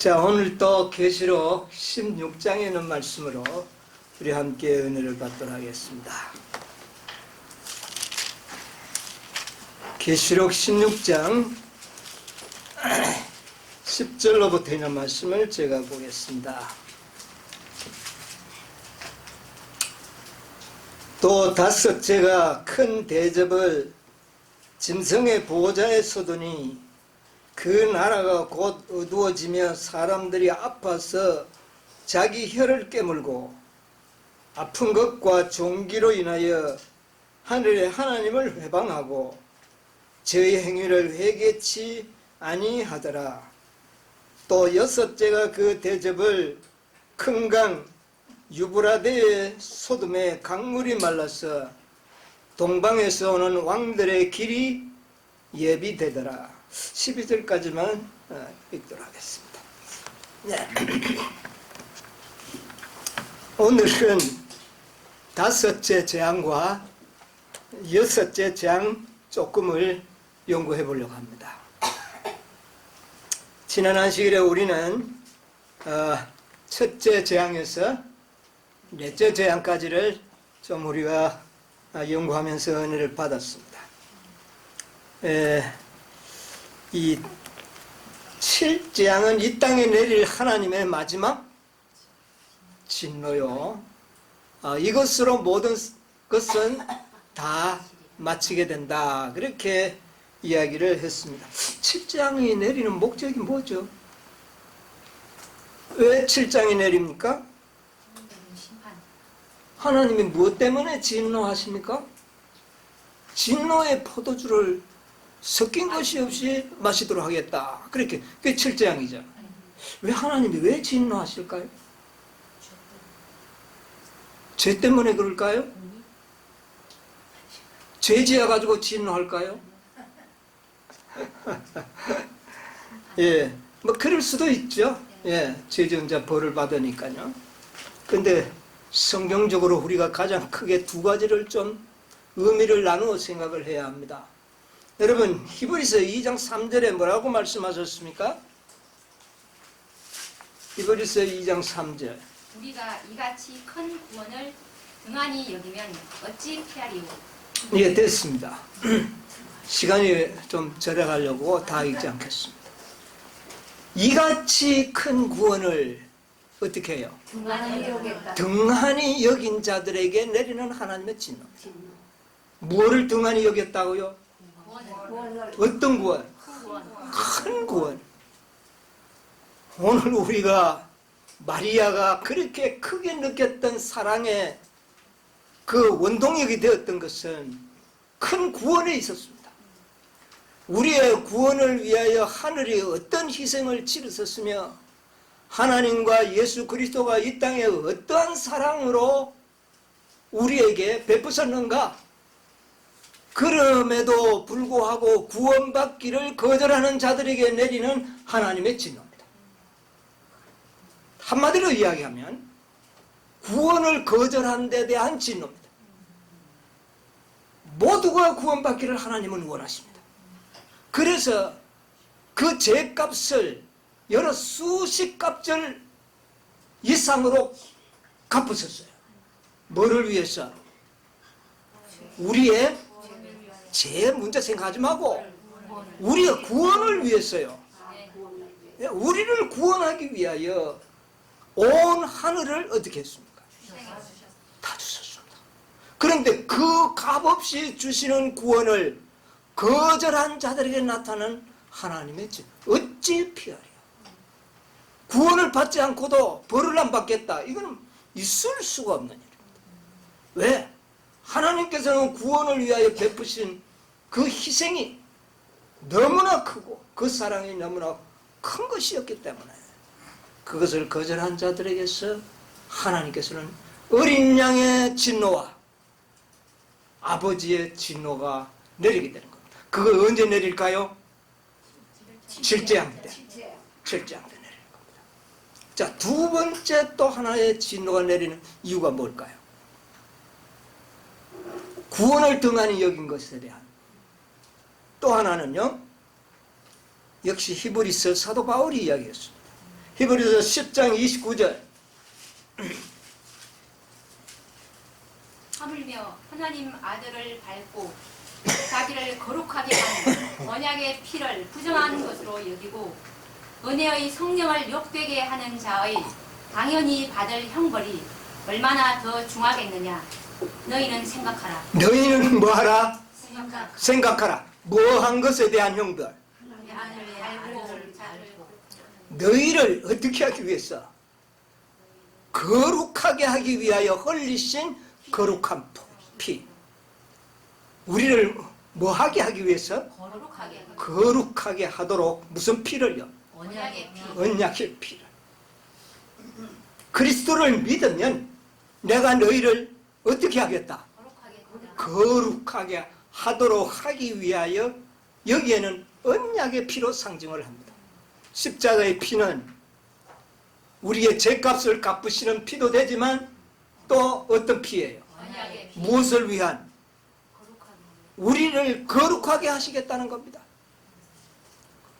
자, 오늘 또 계시록 16장에 있는 말씀으로 우리 함께 은혜를 받도록 하겠습니다. 계시록 16장 10절로부터 있는 말씀을 제가 보겠습니다. 또 다섯째가 큰 대접을 짐승의 보호자에 서두니 그 나라가 곧 어두워지며 사람들이 아파서 자기 혀를 깨물고 아픈 것과 종기로 인하여 하늘의 하나님을 회방하고 저의 행위를 회개치 아니하더라. 또 여섯째가 그 대접을 큰 강 유브라데의 소돔에 강물이 말라서 동방에서 오는 왕들의 길이 예비되더라. 12절까지만 읽도록 하겠습니다. 네. 오늘은 다섯째 재앙과 여섯째 재앙 조금을 연구해 보려고 합니다. 지난 안식일에 우리는 첫째 재앙에서 넷째 재앙까지를 좀 우리가 연구하면서 은혜를 받았습니다. 이 7재앙은 이 땅에 내릴 하나님의 마지막 진노요. 이것으로 모든 것은 다 마치게 된다. 그렇게 이야기를 했습니다. 7장이 내리는 목적이 뭐죠? 왜 7장이 내립니까? 하나님이 무엇 때문에 진노하십니까? 진노의 포도주를 섞인 것이 없이 마시도록 하겠다. 그렇게 그게 7재앙이죠. 왜 하나님이 왜 진노하실까요? 죄 때문에 그럴까요? 죄 지어가지고 진노할까요? 예, 뭐 그럴 수도 있죠. 예, 죄 지은 자 벌을 받으니까요. 근데 성경적으로 우리가 가장 크게 두 가지를 좀 의미를 나누어 생각을 해야 합니다. 여러분, 히브리서 2장 3절에 뭐라고 말씀하셨습니까? 히브리서 2장 3절. 우리가 이같이 큰 구원을 등한히 여기면 어찌 피하리오? 예, 됐습니다. 시간이 좀 절약하려고 다 읽지 않겠습니다. 이같이 큰 구원을 어떻게 해요? 등한히 여겼다. 등한히 여긴 자들에게 내리는 하나님의 진노. 무엇을 등한히 여겼다고요? 어떤 구원? 큰 구원. 오늘 우리가 마리아가 그렇게 크게 느꼈던 사랑의 그 원동력이 되었던 것은 큰 구원에 있었습니다. 우리의 구원을 위하여 하늘이 어떤 희생을 치르셨으며 하나님과 예수 그리스도가 이 땅에 어떠한 사랑으로 우리에게 베푸셨는가? 그럼에도 불구하고 구원받기를 거절하는 자들에게 내리는 하나님의 진노입니다. 한마디로 이야기하면 구원을 거절한 데 대한 진노입니다. 모두가 구원받기를 하나님은 원하십니다. 그래서 그 죄값을 여러 수십 값절 이상으로 갚으셨어요. 뭐를 위해서? 우리의 죄 문제 생각하지 말고 우리의 구원을 위해서요. 우리를 구원하기 위하여 온 하늘을 어떻게 했습니까? 다 주셨습니다. 그런데 그 값없이 주시는 구원을 거절한 자들에게 나타나는 하나님의 진 어찌 피하리요? 구원을 받지 않고도 벌을 안 받겠다. 이건 있을 수가 없는 일입니다. 왜? 하나님께서는 구원을 위하여 베푸신 그 희생이 너무나 크고 그 사랑이 너무나 큰 것이었기 때문에 그것을 거절한 자들에게서 하나님께서는 어린 양의 진노와 아버지의 진노가 내리게 되는 겁니다. 그거 언제 내릴까요? 7재앙 때. 7재앙 때 내릴 겁니다. 자, 두 번째 또 하나의 진노가 내리는 이유가 뭘까요? 구원을 등한히 여긴 것에 대한 또 하나는요, 역시 히브리서 사도 바울이 이야기했습니다. 히브리서 10장 29절. 하물며 하나님 아들을 밟고 자기를 거룩하게 하는 언약의 피를 부정한 것으로 여기고 은혜의 성령을 욕되게 하는 자의 당연히 받을 형벌이 얼마나 더 중하겠느냐. 너희는 생각하라. 너희는 뭐하라? 생각하라. 생각하라. 뭐한 것에 대한 형벌. 아들을 밟고 너희를 어떻게 하기 위해서? 거룩하게 하기 위하여 흘리신 거룩한 피. 우리를 뭐하게 하기 위해서? 거룩하게 하도록 무슨 피를요? 언약의 피. 언약의 피를. 그리스도를 믿으면 내가 너희를 어떻게 하겠다? 거룩하게 하도록 하기 위하여 여기에는 언약의 피로 상징을 합니다. 십자가의 피는 우리의 죄값을 갚으시는 피도 되지만 또 어떤 피예요? 언약의 피. 무엇을 위한? 우리를 거룩하게 하시겠다는 겁니다.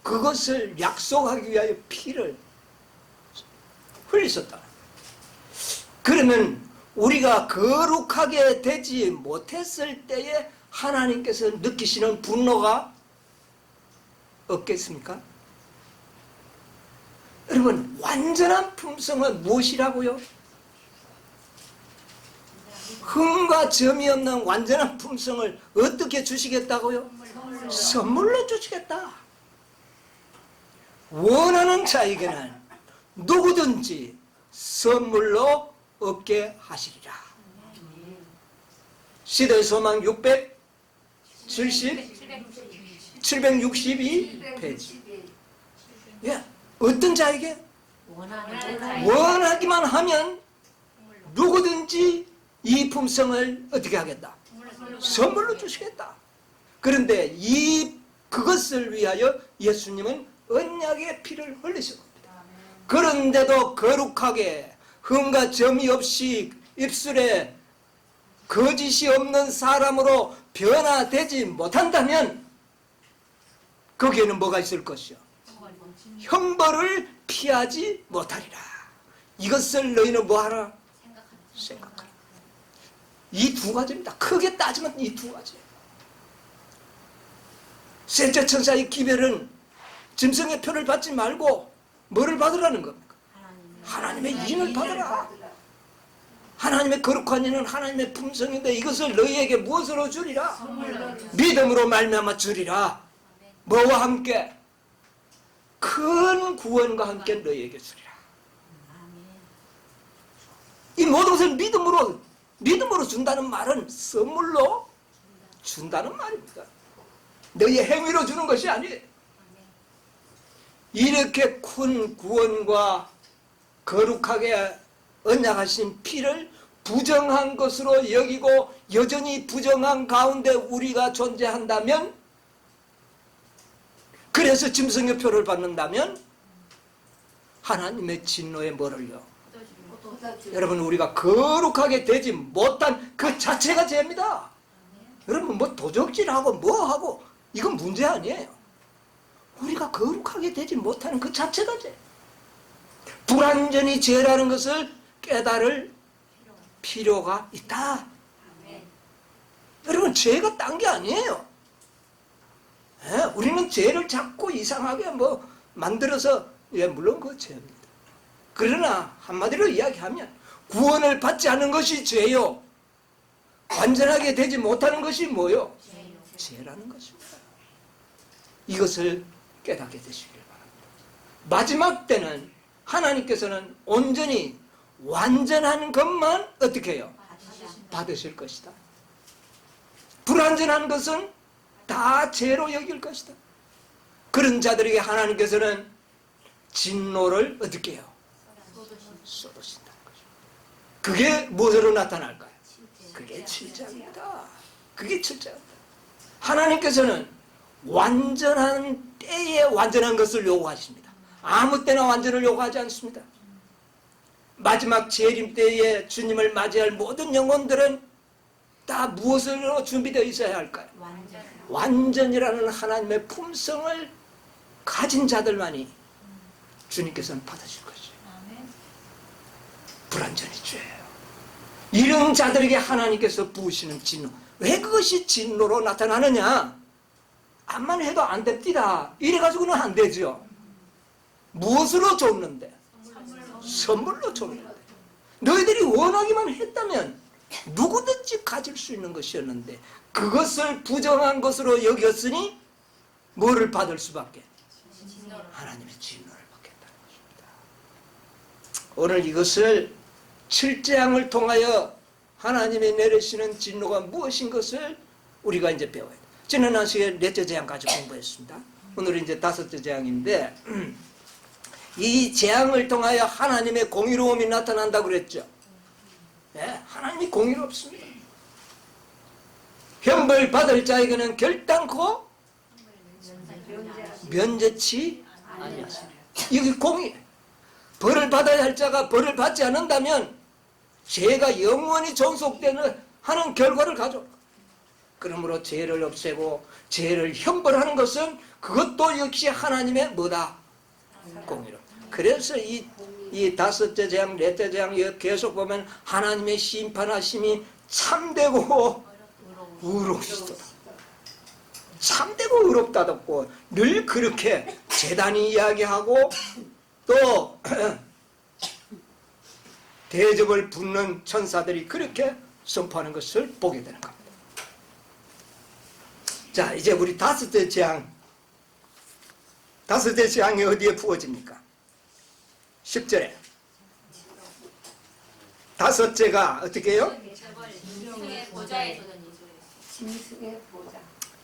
그것을 약속하기 위하여 피를 흘리셨다. 그러면 우리가 거룩하게 되지 못했을 때에 하나님께서 느끼시는 분노가 없겠습니까? 여러분, 완전한 품성은 무엇이라고요? 흠과 점이 없는 완전한 품성을 어떻게 주시겠다고요? 선물로 주시겠다. 원하는 자에게는 누구든지 선물로 얻게 하시리라. 시대의 소망 762페이지. 예, 어떤 자에게? 원하기만 하면 누구든지 이 품성을 어떻게 하겠다? 선물로 주시겠다. 그런데 그것을 위하여 예수님은 언약의 피를 흘리신 겁니다. 그런데도 거룩하게 흠과 점이 없이 입술에 거짓이 없는 사람으로 변화되지 못한다면 거기에는 뭐가 있을 것이요? 형벌을 피하지 못하리라. 이것을 너희는 뭐하라? 생각하라. 이 두 가지입니다. 크게 따지면 이 두 가지예요. 셋째 천사의 기별은 짐승의 표를 받지 말고 뭐를 받으라는 겁니까? 하나님의 인을 받으라. 하나님의 거룩한 인은 하나님의 품성인데 이것을 너희에게 무엇으로 주리라? 믿음으로 말미암아 주리라. 뭐와 함께? 큰 구원과 함께 너희에게 주리라. 이 모든 것을 믿음으로 준다는 말은 선물로 준다는 말입니다. 너희의 행위로 주는 것이 아니에요. 이렇게 큰 구원과 거룩하게 언약하신 피를 부정한 것으로 여기고 여전히 부정한 가운데 우리가 존재한다면, 그래서 짐승의 표를 받는다면 하나님의 진노에 뭐를요? 여러분, 우리가 거룩하게 되지 못한 그 자체가 죄입니다. 여러분, 뭐 도적질하고 뭐하고 이건 문제 아니에요. 우리가 거룩하게 되지 못하는 그 자체가 죄. 불완전히 죄라는 것을 깨달을 필요가 있다. 여러분, 죄가 딴 게 아니에요. 우리는 죄를 자꾸 이상하게 만들어서, 물론 그 죄입니다. 그러나 한마디로 이야기하면 구원을 받지 않은 것이 죄요, 완전하게 되지 못하는 것이 뭐요? 죄라는 것입니다. 이것을 깨닫게 되시길 바랍니다. 마지막 때는 하나님께서는 온전히 완전한 것만 어떻게 해요? 받으실 것이다. 불완전한 것은 다 죄로 여길 것이다. 그런 자들에게 하나님께서는 진노를 어떻게 해요? 쏟으신다는 거죠. 그게 무엇으로 나타날까요? 그게 7장입니다. 그게 7장입니다. 하나님께서는 완전한 때에 완전한 것을 요구하십니다. 아무 때나 완전을 요구하지 않습니다. 마지막 재림 때에 주님을 맞이할 모든 영혼들은 다 무엇으로 준비되어 있어야 할까요? 완전이라는 하나님의 품성을 가진 자들만이 주님께서는 받으실 것이에요. 아멘. 불완전히 죄예요. 이런 자들에게 하나님께서 부으시는 진노. 왜 그것이 진노로 나타나느냐? 암만 해도 안 됩니다. 이래가지고는 안 되죠. 무엇으로 줬는데? 선물로 줬는데. 너희들이 원하기만 했다면 누구든지 가질 수 있는 것이었는데 그것을 부정한 것으로 여겼으니 뭐를 받을 수밖에? 하나님의 진노를 받겠다는 것입니다. 오늘 이것을 7재앙을 통하여 하나님이 내리시는 진노가 무엇인 것을 우리가 이제 배워야 돼요. 지난 시간에 넷째 재앙까지 공부했습니다. 오늘은 이제 다섯째 재앙인데 이 재앙을 통하여 하나님의 공의로움이 나타난다고 그랬죠. 네, 하나님이 공의롭습니다. 형벌 받을 자에게는 결단코 면제치 아니하시리라. 이게 공의. 벌을 받아야 할 자가 벌을 받지 않는다면 죄가 영원히 존속되는 하는 결과를 가져올 거예요. 그러므로 죄를 없애고 죄를 형벌하는 것은 그것도 역시 하나님의 뭐다? 공의로. 그래서 이 다섯째 재앙, 넷째 재앙 계속 보면 하나님의 심판하심이 참되고 의롭시도다. 참되고 의롭다고 늘 그렇게 재단이 이야기하고 또 대접을 붙는 천사들이 그렇게 선포하는 것을 보게 되는 겁니다. 자, 이제 우리 다섯째 재앙. 다섯째 재앙이 어디에 부어집니까? 10절에 다섯째가 어떻게 해요?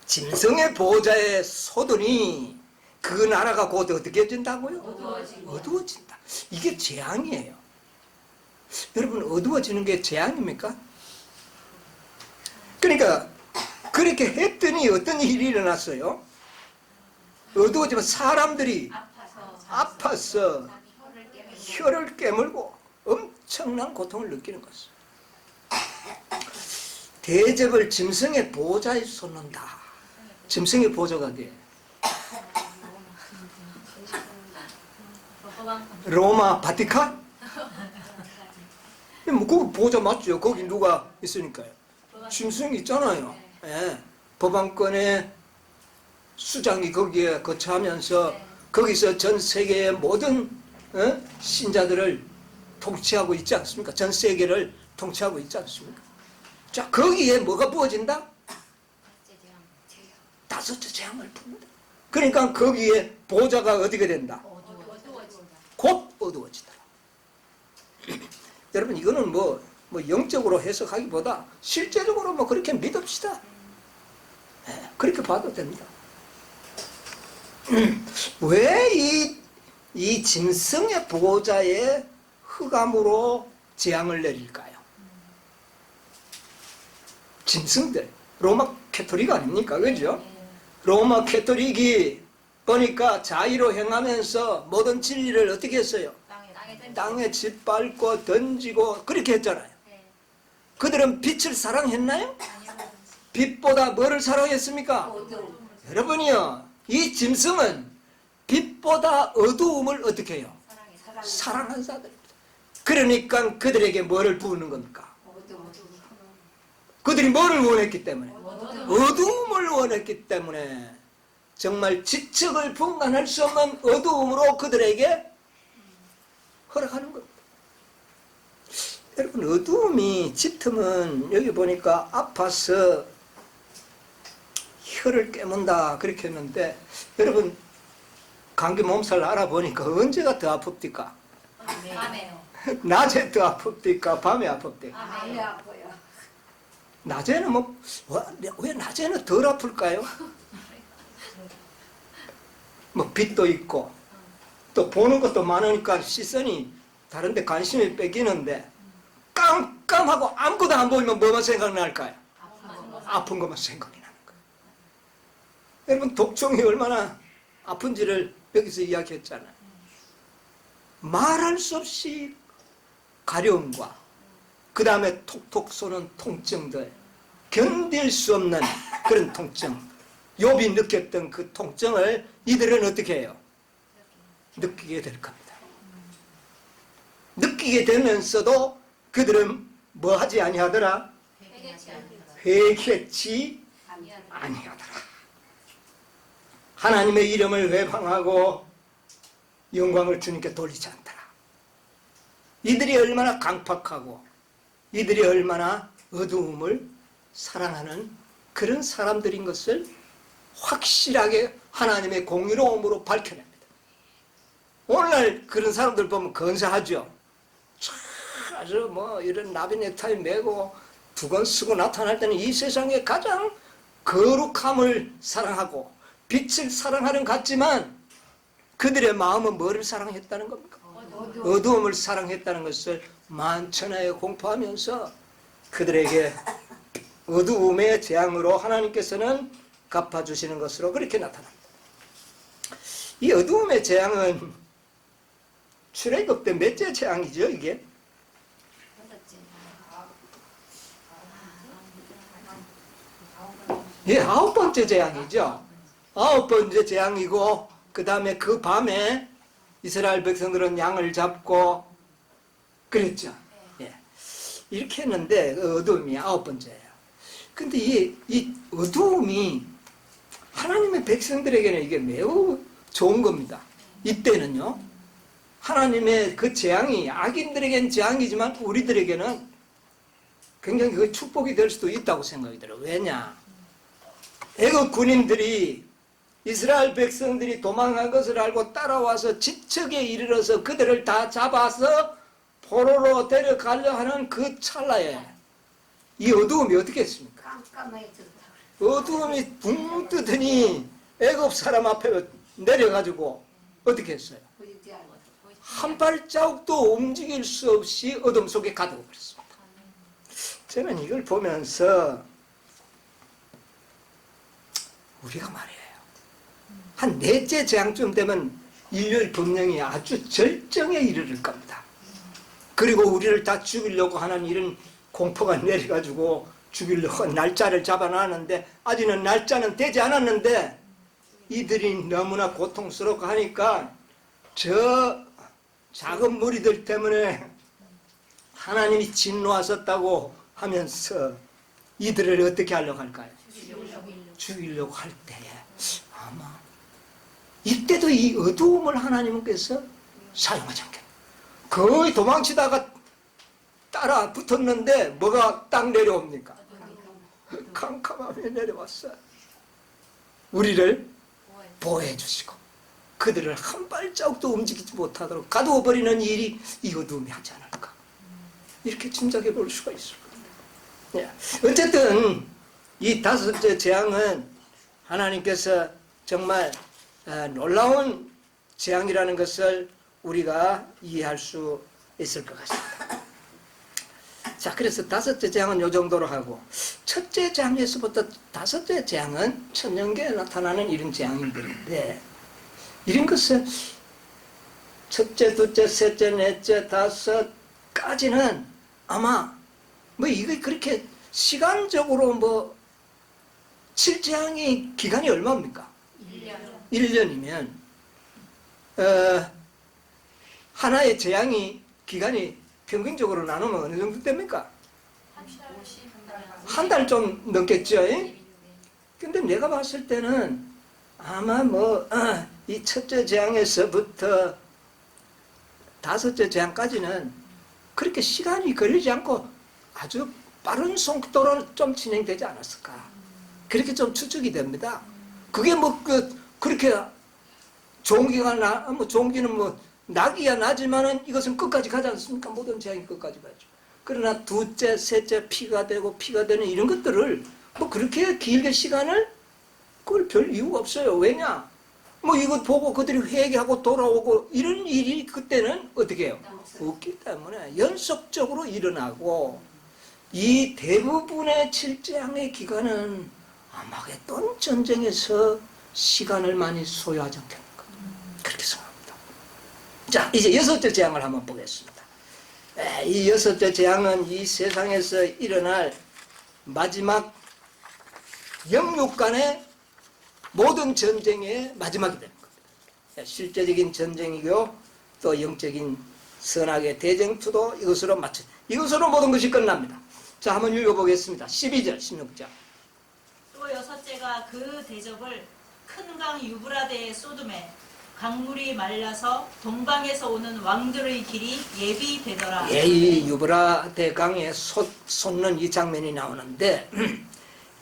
짐승의 보호자의 소돈이 그 나라가 곧 어떻게 해진다고요? 어두워진다. 이게 재앙이에요. 여러분, 어두워지는 게 재앙입니까? 그러니까 그렇게 했더니 어떤 일이 일어났어요? 어두워지면 사람들이 아파서 혀를 깨물고 엄청난 고통을 느끼는 것이죠. 대접을 짐승의 보호자에 쏟는다. 짐승의 보호자가 어디예요? 로마 바티칸? 뭐 거기 보호자 맞죠? 거기 누가 있으니까요. 짐승이 있잖아요. 예. 법안권의 수장이 거기에 거처하면서 거기서 전 세계의 모든 신자들을 통치하고 있지 않습니까? 전 세계를 통치하고 있지 않습니까? 자, 거기에 뭐가 부어진다? 다섯째 재앙을 부는다. 그러니까 거기에 보호자가 어디게 된다? 곧 어두워지다. 여러분, 이거는 뭐 영적으로 해석하기보다 실제적으로 뭐 그렇게 믿읍시다. 네, 그렇게 봐도 됩니다. 왜 이 짐승의 보호자의 흑암으로 재앙을 내릴까요? 짐승들, 로마 캐토릭 아닙니까? 그죠? 로마 캐토릭이 보니까 자의로 행하면서 모든 진리를 어떻게 했어요? 땅에 짓밟고 던지고 그렇게 했잖아요. 그들은 빛을 사랑했나요? 빛보다 뭐를 사랑했습니까? 여러분이요, 이 짐승은 빛보다 어두움을 어떻게 해요? 사랑한 자들입니다. 그러니까 그들에게 뭐를 부으는 겁니까? 그들이 뭐를 원했기 때문에? 어두움을 원했기 때문에 정말 지척을 분간할 수 없는 어두움으로 그들에게 허락하는 겁니다. 여러분, 어두움이 짙으면 여기 보니까 아파서 혀를 깨문다 그렇게 했는데, 여러분 감기 몸살 알아보니까 언제가 더 아픕니까? 밤에요. 낮에 더 아픕니까? 밤에 아픕니까? 밤에 아파요. 낮에는 왜 낮에는 덜 아플까요? 뭐 빛도 있고 또 보는 것도 많으니까 시선이 다른 데 관심이 뺏기는데, 깜깜하고 아무것도 안 보이면 뭐만 생각날까요? 아픈 것만 생각이 나는 거예요. 여러분, 독종이 얼마나 아픈지를 여기서 이야기했잖아요. 말할 수 없이 가려움과 그 다음에 톡톡 쏘는 통증들, 견딜 수 없는 그런 통증, 욥이 느꼈던 그 통증을 이들은 어떻게 해요? 느끼게 될 겁니다. 느끼게 되면서도 그들은 뭐 하지 아니하더라? 회개치 아니하더라. 하나님의 이름을 회방하고 영광을 주님께 돌리지 않더라. 이들이 얼마나 강팍하고 이들이 얼마나 어두움을 사랑하는 그런 사람들인 것을 확실하게 하나님의 공의로움으로 밝혀냅니다. 오늘날 그런 사람들 보면 건사하죠. 아주 뭐 이런 나비 넥타이 메고 두건 쓰고 나타날 때는 이 세상에 가장 거룩함을 사랑하고 빛을 사랑하는 것 같지만 그들의 마음은 뭐를 사랑했다는 겁니까? 어두움을 사랑했다는 것을 만천하에 공포하면서 그들에게 어두움의 재앙으로 하나님께서는 갚아주시는 것으로 그렇게 나타납니다. 이 어두움의 재앙은 출애굽 때 몇째 재앙이죠, 이게? 예, 9번째 재앙이죠. 9번째 재앙이고 그 다음에 그 밤에 이스라엘 백성들은 양을 잡고 그랬죠. 예. 이렇게 했는데 어두움이 9번째예요. 근데 이 어두움이 하나님의 백성들에게는 이게 매우 좋은 겁니다. 이때는요. 하나님의 그 재앙이 악인들에게는 재앙이지만 우리들에게는 굉장히 그 축복이 될 수도 있다고 생각이 들어요. 왜냐? 애국 군인들이 이스라엘 백성들이 도망간 것을 알고 따라와서 지척에 이르러서 그들을 다 잡아서 포로로 데려가려 하는 그 찰나에 이 어두움이 어떻게 했습니까? 어두움이 붕 뜨더니 애굽 사람 앞에 내려가지고 어떻게 했어요? 한 발자국도 움직일 수 없이 어둠 속에 가두어 버렸습니다. 저는 이걸 보면서 우리가 말이에요. 한 넷째 재앙쯤 되면 인류의 번영이 아주 절정에 이르를 겁니다. 그리고 우리를 다 죽이려고 하는 이런 공포가 내려가지고 죽이려고 날짜를 잡아놨는데 아직은 날짜는 되지 않았는데 이들이 너무나 고통스럽고 하니까 저 작은 무리들 때문에 하나님이 진노하셨다고 하면서 이들을 어떻게 하려고 할까요? 죽이려고 할 때에 아마 이때도 이 어두움을 하나님께서 사용하지 않겠나. 거의 도망치다가 따라 붙었는데 뭐가 딱 내려옵니까? 캄캄함이 내려왔어요. 우리를 보호해 주시고 그들을 한 발자국도 움직이지 못하도록 가두어 버리는 일이 이 어두움이 하지 않을까. 이렇게 짐작해 볼 수가 있을 겁니다. 어쨌든 이 다섯째 재앙은 하나님께서 정말 놀라운 재앙이라는 것을 우리가 이해할 수 있을 것 같습니다. 자, 그래서 다섯째 재앙은 이 정도로 하고 첫째 재앙에서부터 다섯째 재앙은 천년계에 나타나는 이런 재앙들인데 이런 것은 첫째, 둘째, 셋째, 넷째, 다섯까지는 아마 뭐 이게 그렇게 시간적으로 뭐 7재앙의 기간이 얼마입니까? 1년이면 하나의 재앙이 기간이 평균적으로 나누면 어느 정도 됩니까? 한 달 좀 넘겠죠? 근데 내가 봤을 때는 아마 뭐 이 첫째 재앙에서부터 다섯째 재앙까지는 그렇게 시간이 걸리지 않고 아주 빠른 속도로 좀 진행되지 않았을까. 그렇게 좀 추측이 됩니다. 그게 뭐 그렇게 좋은 기가 좋은 기는 뭐 나기야 나지만은 이것은 끝까지 가지 않습니까? 모든 재앙이 끝까지 가죠. 그러나 둘째, 셋째 피가 되고 피가 되는 이런 것들을 뭐 그렇게 길게 시간을 그걸 별 이유가 없어요. 왜냐? 뭐 이것 보고 그들이 회개하고 돌아오고 이런 일이 그때는 어떻게 해요? 없기 때문에 연속적으로 일어나고 이 대부분의 7재앙의 기간은 아마겟돈 전쟁에서 시간을 많이 소요하지 않겠는가. 그렇게 생각합니다. 자, 이제 여섯째 재앙을 한번 보겠습니다. 이 여섯째 재앙은 이 세상에서 일어날 마지막 영육 간의 모든 전쟁의 마지막이 되는 겁니다. 실제적인 전쟁이고 또 영적인 선악의 대쟁투도 이것으로 모든 것이 끝납니다. 자, 한번 읽어보겠습니다. 12절, 16절. 또 여섯째가 그 대접을 큰 강 유브라데에 쏟음에 강물이 말라서 동방에서 오는 왕들의 길이 예비되더라. 이 유브라데 강에 솟는 이 장면이 나오는데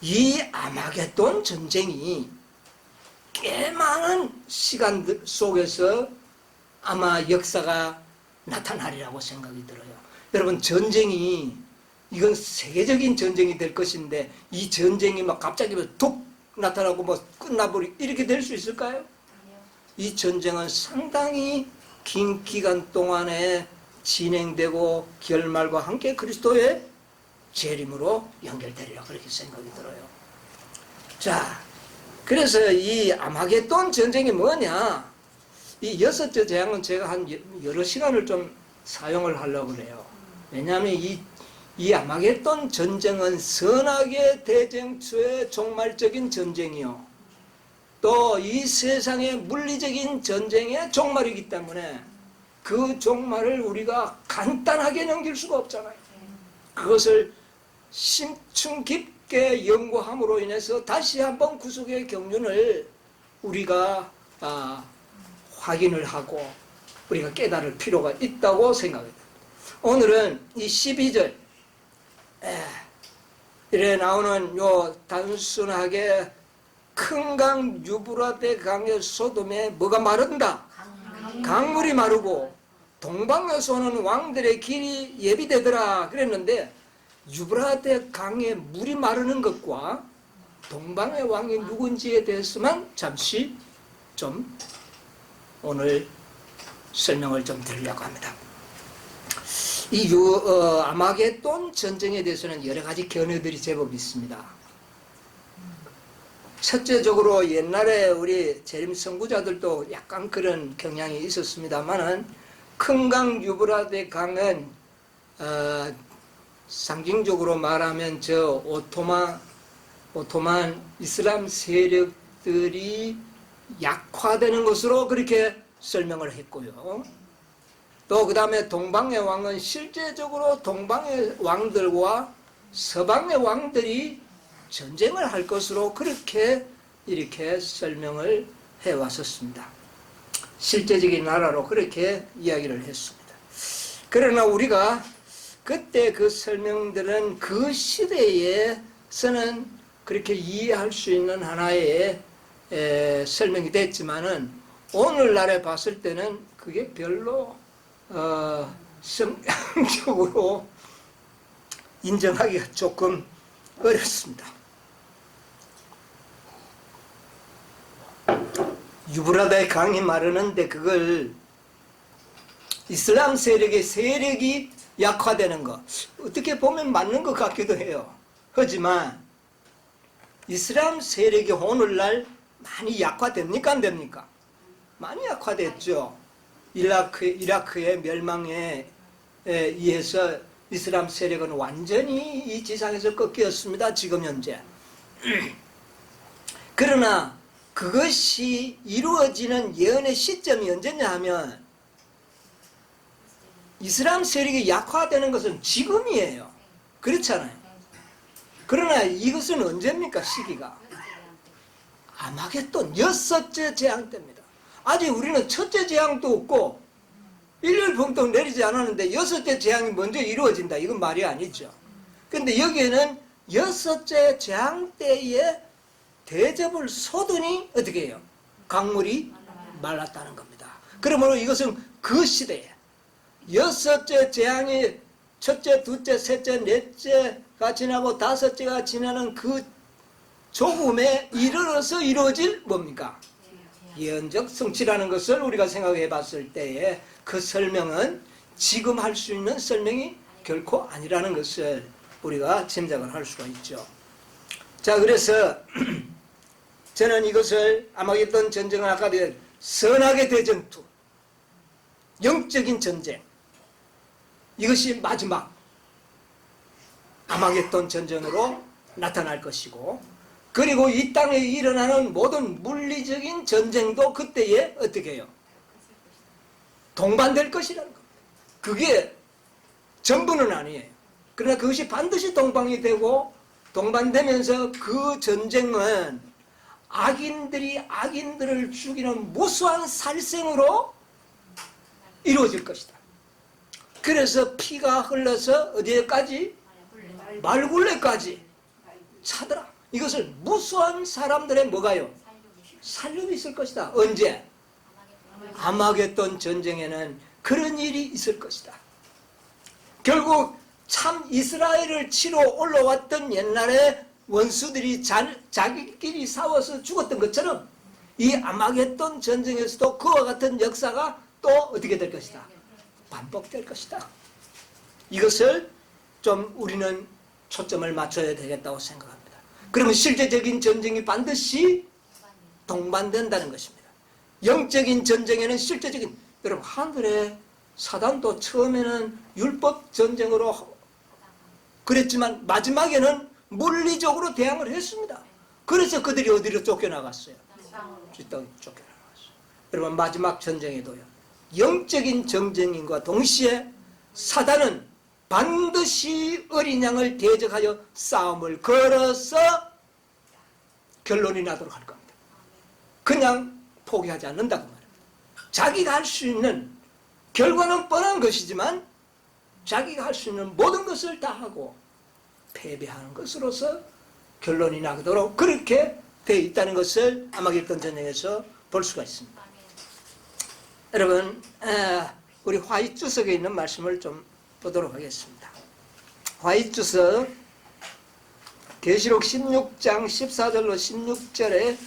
이 아마겟돈 전쟁이 꽤 많은 시간 속에서 아마 역사가 나타나리라고 생각이 들어요. 여러분, 전쟁이 이건 세계적인 전쟁이 될 것인데 이 전쟁이 막 갑자기 툭 나타나고 뭐 끝나버리 이렇게 될 수 있을까요? 이 전쟁은 상당히 긴 기간 동안에 진행되고 결말과 함께 그리스도의 재림으로 연결되리라 그렇게 생각이 들어요. 자, 그래서 이 아마겟돈 전쟁이 뭐냐? 이 여섯째 재앙은 제가 한 여러 시간을 좀 사용을 하려고 그래요. 왜냐하면 이 아마겟돈 전쟁은 선악의 대쟁투의 종말적인 전쟁이요. 또 이 세상의 물리적인 전쟁의 종말이기 때문에 그 종말을 우리가 간단하게 넘길 수가 없잖아요. 그것을 심층 깊게 연구함으로 인해서 다시 한번 구속의 경륜을 우리가 확인을 하고 우리가 깨달을 필요가 있다고 생각합니다. 오늘은 이 12절 이래 나오는 요 단순하게 큰 강 유브라데 강의 쏟음에 뭐가 마른다? 강물이 마르고 동방에서 오는 왕들의 길이 예비되더라 그랬는데 유브라데 강에 물이 마르는 것과 동방의 왕이 누군지에 대해서만 잠시 좀 오늘 설명을 좀 드리려고 합니다. 이 아마겟돈 전쟁에 대해서는 여러 가지 견해들이 제법 있습니다. 첫째적으로 옛날에 우리 재림 선구자들도 약간 그런 경향이 있었습니다만은 큰 강 유브라데 강은 상징적으로 말하면 저 오토만 이슬람 세력들이 약화되는 것으로 그렇게 설명을 했고요. 또 그 다음에 동방의 왕은 실제적으로 동방의 왕들과 서방의 왕들이 전쟁을 할 것으로 그렇게 이렇게 설명을 해왔었습니다. 실제적인 나라로 그렇게 이야기를 했습니다. 그러나 우리가 그때 그 설명들은 그 시대에서는 그렇게 이해할 수 있는 하나의 설명이 됐지만은 오늘날에 봤을 때는 그게 별로 성경적으로 인정하기가 조금 어렵습니다. 유브라데 강이 마르는데 그걸 이슬람 세력이 약화되는 것 어떻게 보면 맞는 것 같기도 해요. 하지만 이슬람 세력이 오늘날 많이 약화됩니까 안 됩니까? 많이 약화됐죠. 이라크의 멸망에 의해서 이슬람 세력은 완전히 이 지상에서 꺾였습니다. 지금 현재. 그러나 그것이 이루어지는 예언의 시점이 언제냐 하면 이슬람 세력이 약화되는 것은 지금이에요. 그렇잖아요. 그러나 이것은 언제입니까? 시기가 아마겟돈 여섯째 재앙 때입니다. 아직 우리는 첫째 재앙도 없고 일일 봉독 내리지 않았는데 여섯째 재앙이 먼저 이루어진다. 이건 말이 아니죠. 그런데 여기에는 여섯째 재앙 때에 대접을 쏟으니 어떻게 해요? 강물이 말랐다는 겁니다. 그러므로 이것은 그 시대에 여섯째 재앙이 첫째, 둘째, 셋째, 넷째가 지나고 다섯째가 지나는 그 조금에 이르러서 이루어질 뭡니까? 예언적 성취라는 것을 우리가 생각해 봤을 때에 그 설명은 지금 할 수 있는 설명이 결코 아니라는 것을 우리가 짐작을 할 수가 있죠. 자, 그래서 저는 이것을 아마겟돈 전쟁은 아까 된 선악의 대전투, 영적인 전쟁, 이것이 마지막 아마겟돈 전쟁으로 나타날 것이고 그리고 이 땅에 일어나는 모든 물리적인 전쟁도 그때에 어떻게 해요? 동반될 것이라는 겁니다. 그게 전부는 아니에요. 그러나 그것이 반드시 동반이 되고 동반되면서 그 전쟁은 악인들이 악인들을 죽이는 무수한 살생으로 이루어질 것이다. 그래서 피가 흘러서 어디에까지? 말굴레까지 차더라. 이것을 무수한 사람들의 뭐가요? 살림이 있을 것이다. 언제? 아마겟돈 전쟁에는 그런 일이 있을 것이다. 결국 참 이스라엘을 치러 올라왔던 옛날에 원수들이 자기끼리 싸워서 죽었던 것처럼 이 아마겟돈 전쟁에서도 그와 같은 역사가 또 어떻게 될 것이다? 반복될 것이다. 이것을 좀 우리는 초점을 맞춰야 되겠다고 생각합니다. 그러면 실제적인 전쟁이 반드시 동반된다는 것입니다. 영적인 전쟁에는 실제적인, 여러분 하늘에 사단도 처음에는 율법 전쟁으로 그랬지만 마지막에는 물리적으로 대항을 했습니다. 그래서 그들이 어디로 쫓겨나갔어요? 뒷땅 쫓겨나갔어요. 여러분 마지막 전쟁에도요, 영적인 전쟁인과 동시에 사단은 반드시 어린 양을 대적하여 싸움을 걸어서 결론이 나도록 할 겁니다. 그냥 포기하지 않는다고 말합니다. 자기가 할 수 있는, 결과는 뻔한 것이지만 자기가 할 수 있는 모든 것을 다 하고 패배하는 것으로서 결론이 나도록 그렇게 되어 있다는 것을 아마겟돈 전쟁에서 볼 수가 있습니다. 여러분, 우리 화이트석에 있는 말씀을 좀 보도록 하겠습니다. 화이트석 계시록 16장 14절로 16절에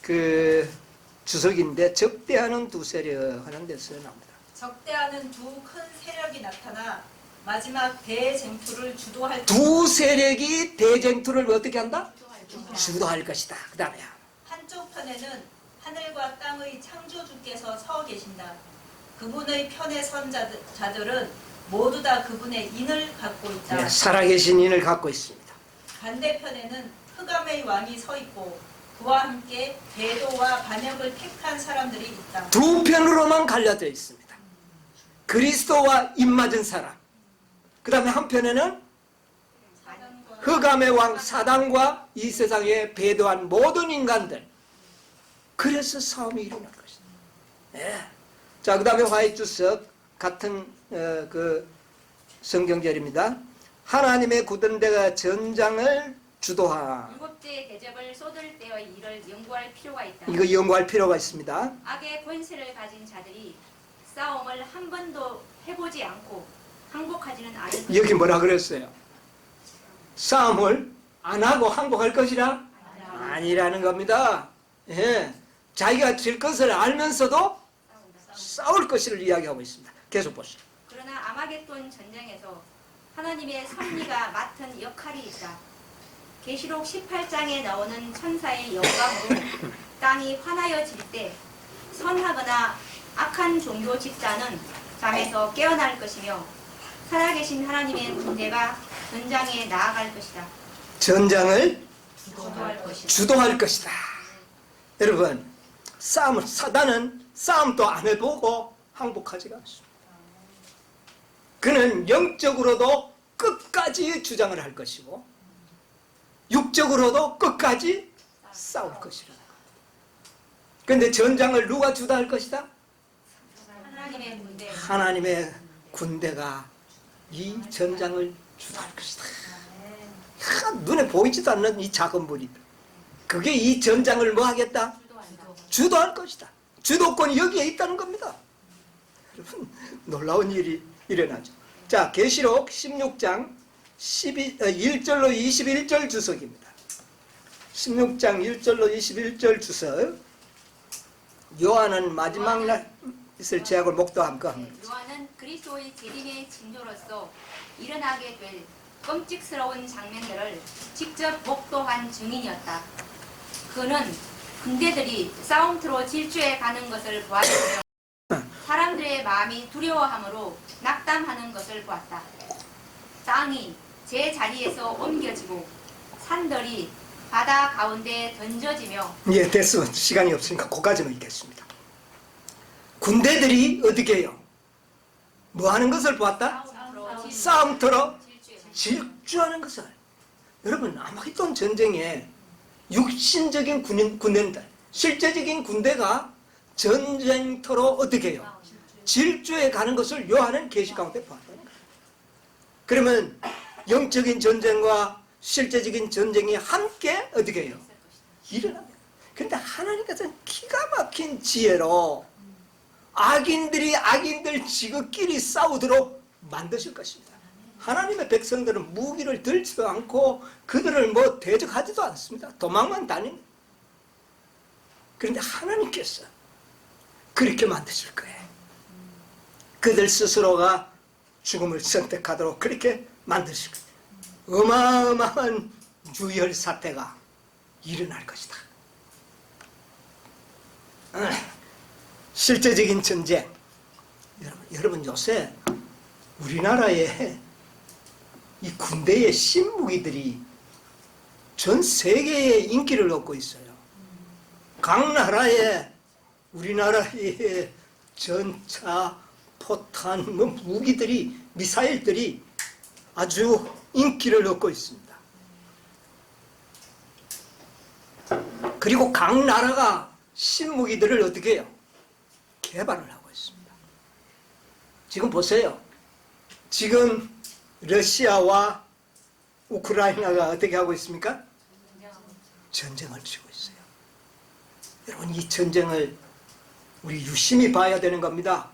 그 주석인데, 적대하는 두 세력 하는 데서 나옵니다. 적대하는 두 큰 세력이 나타나 마지막 대쟁투를 주도할 두 세력이 대쟁투를 어떻게 한다? 주도할 것이다. 그 다음에 한쪽 편에는 하늘과 땅의 창조주께서 서 계신다. 그분의 편에 선 자들은 모두 다 그분의 인을 갖고 있다. 네, 살아계신 인을 갖고 있습니다. 반대편에는 흑암의 왕이 서 있고 그와 함께 배도와 반역을 택한 사람들이 있다. 두 편으로만 갈려져 있습니다. 그리스도와 입맞은 사람, 그 다음에 한편에는 흑암의 왕 사단과 이 세상에 배도한 모든 인간들. 그래서 싸움이 일어날 것이다. 네. 자, 그 다음에 화이트석 같은 그 성경절입니다. 하나님의 굳은대가 전장을 주도하. 일곱째 대접을 쏟을 때의 일을 연구할 필요가 있다. 이거 연구할 필요가 있습니다. 악의 권세를 가진 자들이 싸움을 한 번도 해보지 않고 항복하지는 않을 것이다. 여기 뭐라 그랬어요? 싸움을 안 하고 항복할 것이라? 아니라는 겁니다. 예. 자기가 질 것을 알면서도 싸울 것을 이야기하고 있습니다. 계속 보시죠. 그러나 아마겟돈 전쟁에서 하나님의 섭리가 맡은 역할이 있다. 계시록 18장에 나오는 천사의 영광으로 땅이 환하여질 때 선하거나 악한 종교 집단은 잠에서 깨어날 것이며 살아계신 하나님의 군대가 전장에 나아갈 것이다. 전장을 주도할 것이다. 주도할 것이다. 여러분, 사단은 싸움도 안 해보고 항복하지가 않습니다. 그는 영적으로도 끝까지 주장을 할 것이고 육적으로도 끝까지 싸울 것이라. 그런데 전장을 누가 주도할 것이다? 하나님의 군대. 하나님의 군대가 이 전장을 주도할 것이다. 눈에 보이지도 않는 이 작은 무리들, 그게 이 전장을 뭐 하겠다? 주도할 것이다. 주도권이 여기에 있다는 겁니다. 여러분, 놀라운 일이 일어나죠. 자, 계시록 16장 1절로 21절 주석입니다. 16장 1절로 21절 주석. 요한은 마지막 날 있을 제약을 목도함과 합니다. 요한은 그리스도의 재림의 징조로서 일어나게 될 끔찍스러운 장면들을 직접 목도한 증인이었다. 그는 군대들이 싸움터로 질주해 가는 것을 보았으며 사람들의 마음이 두려워함으로 낙담하는 것을 보았다. 땅이 제 자리에서 옮겨지고 산들이 바다 가운데 던져지며 예, 됐어. 시간이 없으니까 거기까지만 읽겠습니다. 군대들이 어떻게 해요? 뭐 하는 것을 보았다? 싸움터로 질주하는 것을. 여러분, 아마겟돈 전쟁에 육신적인 군대들, 실제적인 군대가 전쟁터로 어떻게 해요? 질주해 가는 것을 요한은 계시 가운데 보았다는 거예요. 그러면 영적인 전쟁과 실제적인 전쟁이 함께 어떻게 해요? 일어납니다. 그런데 하나님께서는 기가 막힌 지혜로 악인들 지극끼리 싸우도록 만드실 것입니다. 하나님의 백성들은 무기를 들지도 않고 그들을 뭐 대적하지도 않습니다. 도망만 다닙니다. 그런데 하나님께서 그렇게 만드실 거예요. 그들 스스로가 죽음을 선택하도록 그렇게 만드실 거예요. 어마어마한 유혈 사태가 일어날 것이다. 실제적인 전쟁. 여러분 요새 우리나라의 이 군대의 신무기들이 전 세계에 인기를 얻고 있어요. 각 나라에 우리나라의 전차, 포탄, 무기들이, 미사일들이 아주 인기를 얻고 있습니다. 그리고 각 나라가 신무기들을 어떻게 해요? 개발을 하고 있습니다. 지금 보세요. 지금 러시아와 우크라이나가 어떻게 하고 있습니까? 전쟁을 치고 있어요. 여러분, 이 전쟁을 우리 유심히 봐야 되는 겁니다.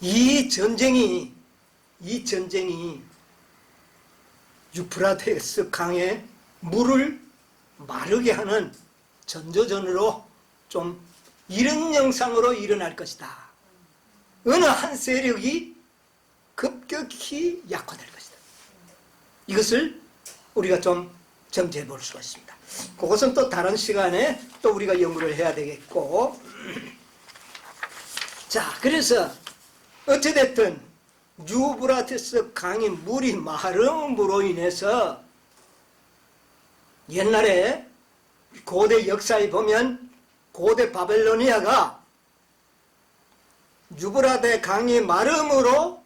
이 전쟁이 유프라테스 강의 물을 마르게 하는 전조전으로 좀 이런 형상으로 일어날 것이다. 어느 한 세력이 급격히 약화될 것이다. 이것을 우리가 좀 점지해 볼 수가 있습니다. 그것은 또 다른 시간에 또 우리가 연구를 해야 되겠고, 자, 그래서 어찌됐든 유브라테스 강의 물이 마름으로 인해서 옛날에 고대 역사에 보면 고대 바벨로니아가 유브라데 강이 마름으로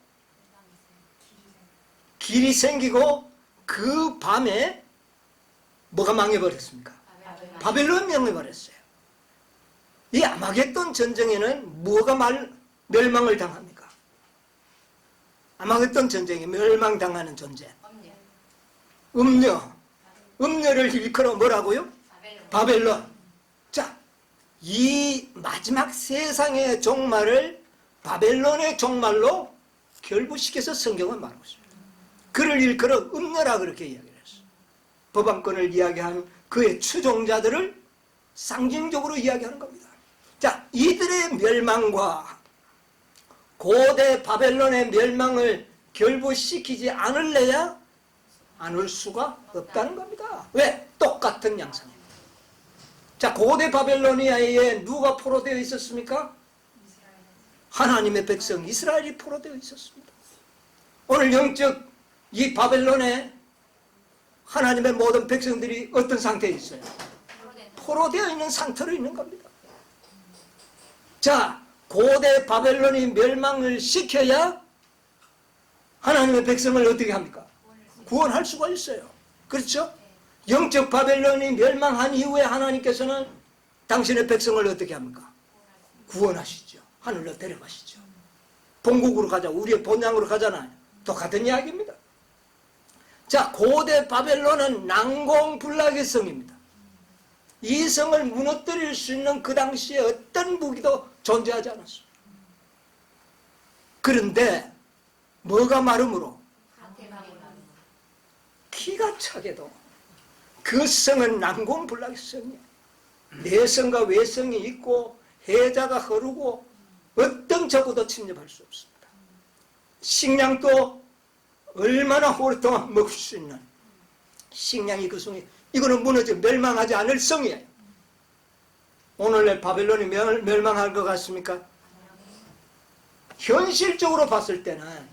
길이 생기고 그 밤에 뭐가 망해버렸습니까? 바벨론이 망해버렸어요. 이 아마겟돈 전쟁에는 뭐가 멸망을 당합니까? 아마겟돈 전쟁에 멸망당하는 존재. 음녀를 일컬어 뭐라고요? 바벨론. 자, 이 마지막 세상의 종말을 바벨론의 종말로 결부시켜서 성경은 말하고 있습니다. 그를 일컬어 음녀라 그렇게 이야기를 했어요. 법안권을 이야기한 그의 추종자들을 상징적으로 이야기하는 겁니다. 자, 이들의 멸망과 고대 바벨론의 멸망을 결부시키지 않을 수가 없다는 겁니다. 왜? 똑같은 양상입니다. 자, 고대 바벨로니아에 누가 포로되어 있었습니까? 하나님의 백성 이스라엘이 포로되어 있었습니다. 오늘 영적 이 바벨론에 하나님의 모든 백성들이 어떤 상태에 있어요? 포로되어 있는 상태로 있는 겁니다. 자, 고대 바벨론이 멸망을 시켜야 하나님의 백성을 어떻게 합니까? 구원할 수가 있어요. 그렇죠? 영적 바벨론이 멸망한 이후에 하나님께서는 당신의 백성을 어떻게 합니까? 구원하시죠. 하늘로 데려가시죠. 본국으로 가자. 우리의 본향으로 가잖아요. 똑같은 이야기입니다. 자, 고대 바벨론은 난공불락의 성입니다. 이 성을 무너뜨릴 수 있는 그 당시에 어떤 무기도 존재하지 않았습니다. 그런데 뭐가 마름으로? 기가 차게도 그 성은 난공불락의 성이에요. 내성과 외성이 있고 해자가 흐르고 어떤 적어도 침입할 수 없습니다. 식량도 얼마나 오랫동안 먹을 수 있는 식량이 그 성이, 이거는 무너져 멸망하지 않을 성이에요. 오늘날 바벨론이 멸망할 것 같습니까? 현실적으로 봤을 때는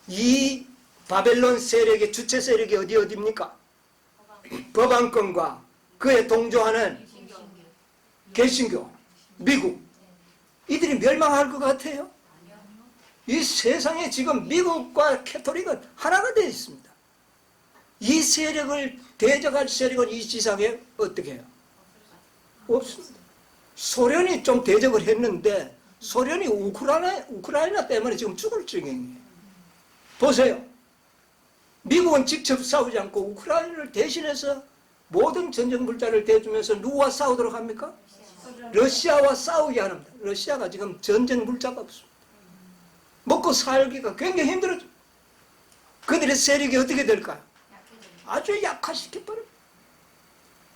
이 바벨론 세력의 주체 세력이 어디입니까? 법안권과 그에 동조하는 개신교, 미국, 이들이 멸망할 것 같아요? 이 세상에 지금 미국과 캐톨릭은 하나가 되어 있습니다. 이 세력을 대적할 세력은 이 지상에 어떻게 해요? 없습니다. 소련이 좀 대적을 했는데 소련이 우크라이나 때문에 지금 죽을 지경이에요. 보세요. 미국은 직접 싸우지 않고 우크라이나를 대신해서 모든 전쟁 물자를 대주면서 누구와 싸우도록 합니까? 러시아와 싸우게 합니다. 러시아가 지금 전쟁 물자가 없습니다. 먹고 살기가 굉장히 힘들어져. 그들의 세력이 어떻게 될까요? 아주 약화시켜버립니다.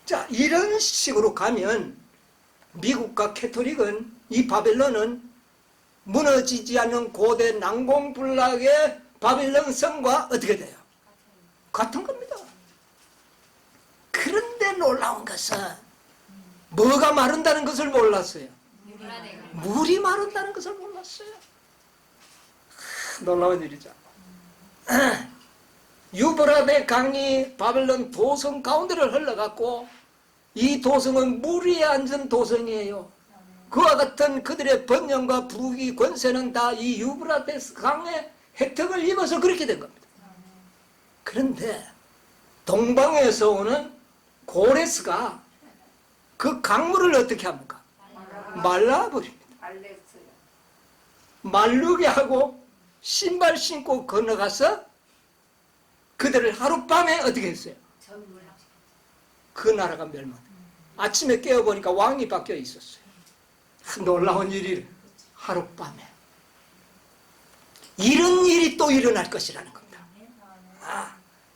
자, 이런 식으로 가면 미국과 캐톨릭은, 이 바벨론은 무너지지 않는 고대 난공불락의 바벨론 성과 어떻게 돼요? 같은 겁니다. 그런데 놀라운 것은 뭐가 마른다는 것을 몰랐어요. 물이 마른다는 것을 몰랐어요. 놀라운 일이죠. 유브라데 강이 바벨론 도성 가운데를 흘러갔고 이 도성은 물이 앉은 도성이에요. 그와 같은 그들의 번영과 부귀 권세는 다 이 유브라데스 강의 혜택을 입어서 그렇게 된 겁니다. 그런데 동방에서 오는 고레스가 그 강물을 어떻게 합니까? 말라버립니다. 말르게 하고 신발 신고 건너가서 그들을 하룻밤에 어떻게 했어요? 그 나라가 멸망. 아침에 깨어보니까 왕이 바뀌어 있었어요. 놀라운 일이 하룻밤에. 이런 일이 또 일어날 것이라는 겁니다.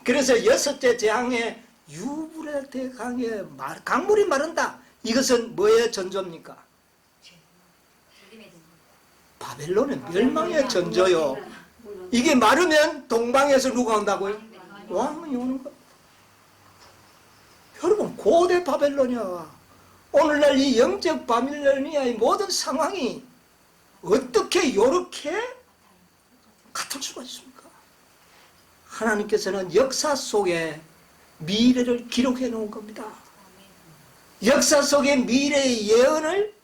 그래서 여섯째 재앙에 유브라데 강에 강물이 마른다. 이것은 뭐의 전조입니까? 바벨론의 멸망의 전조요. 이게 마르면 동방에서 누가 온다고요? 왕이 오는 거예요. 여러분, 고대 바벨로니아와 오늘날 이 영적 바빌로니아의 모든 상황이 어떻게 이렇게 같을 수가 있습니까? 하나님께서는 역사 속에 미래를 기록해 놓은 겁니다. 역사 속의 미래의 예언을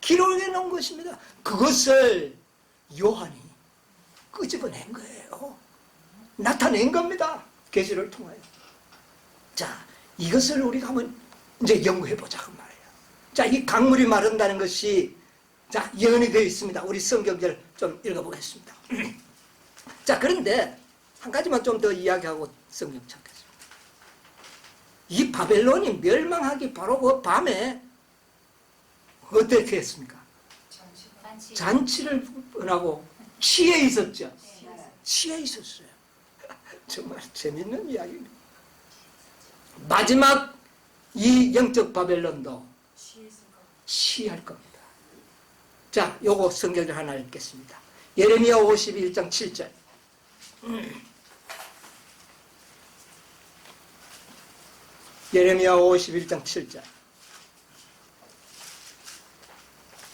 기록해 놓은 것입니다. 그것을 요한이 끄집어낸 거예요. 나타낸 겁니다. 계시를 통하여. 자, 이것을 우리가 한번 이제 연구해 보자고 말이에요. 자, 이 강물이 마른다는 것이 자, 예언이 되어 있습니다. 우리 성경절 좀 읽어보겠습니다. 자, 그런데 한 가지만 좀 더 이야기하고 성경 찾겠습니다. 이 바벨론이 멸망하기 바로 그 밤에 어떻게 했습니까? 잔치를 하고 취해 있었죠. 취해 있었어요. 정말 재밌는 이야기입니다. 마지막 이 영적 바벨론도 취할 겁니다. 자, 요거 성경을 하나 읽겠습니다. 예레미야 51장 7절. 예레미야 51장 7절.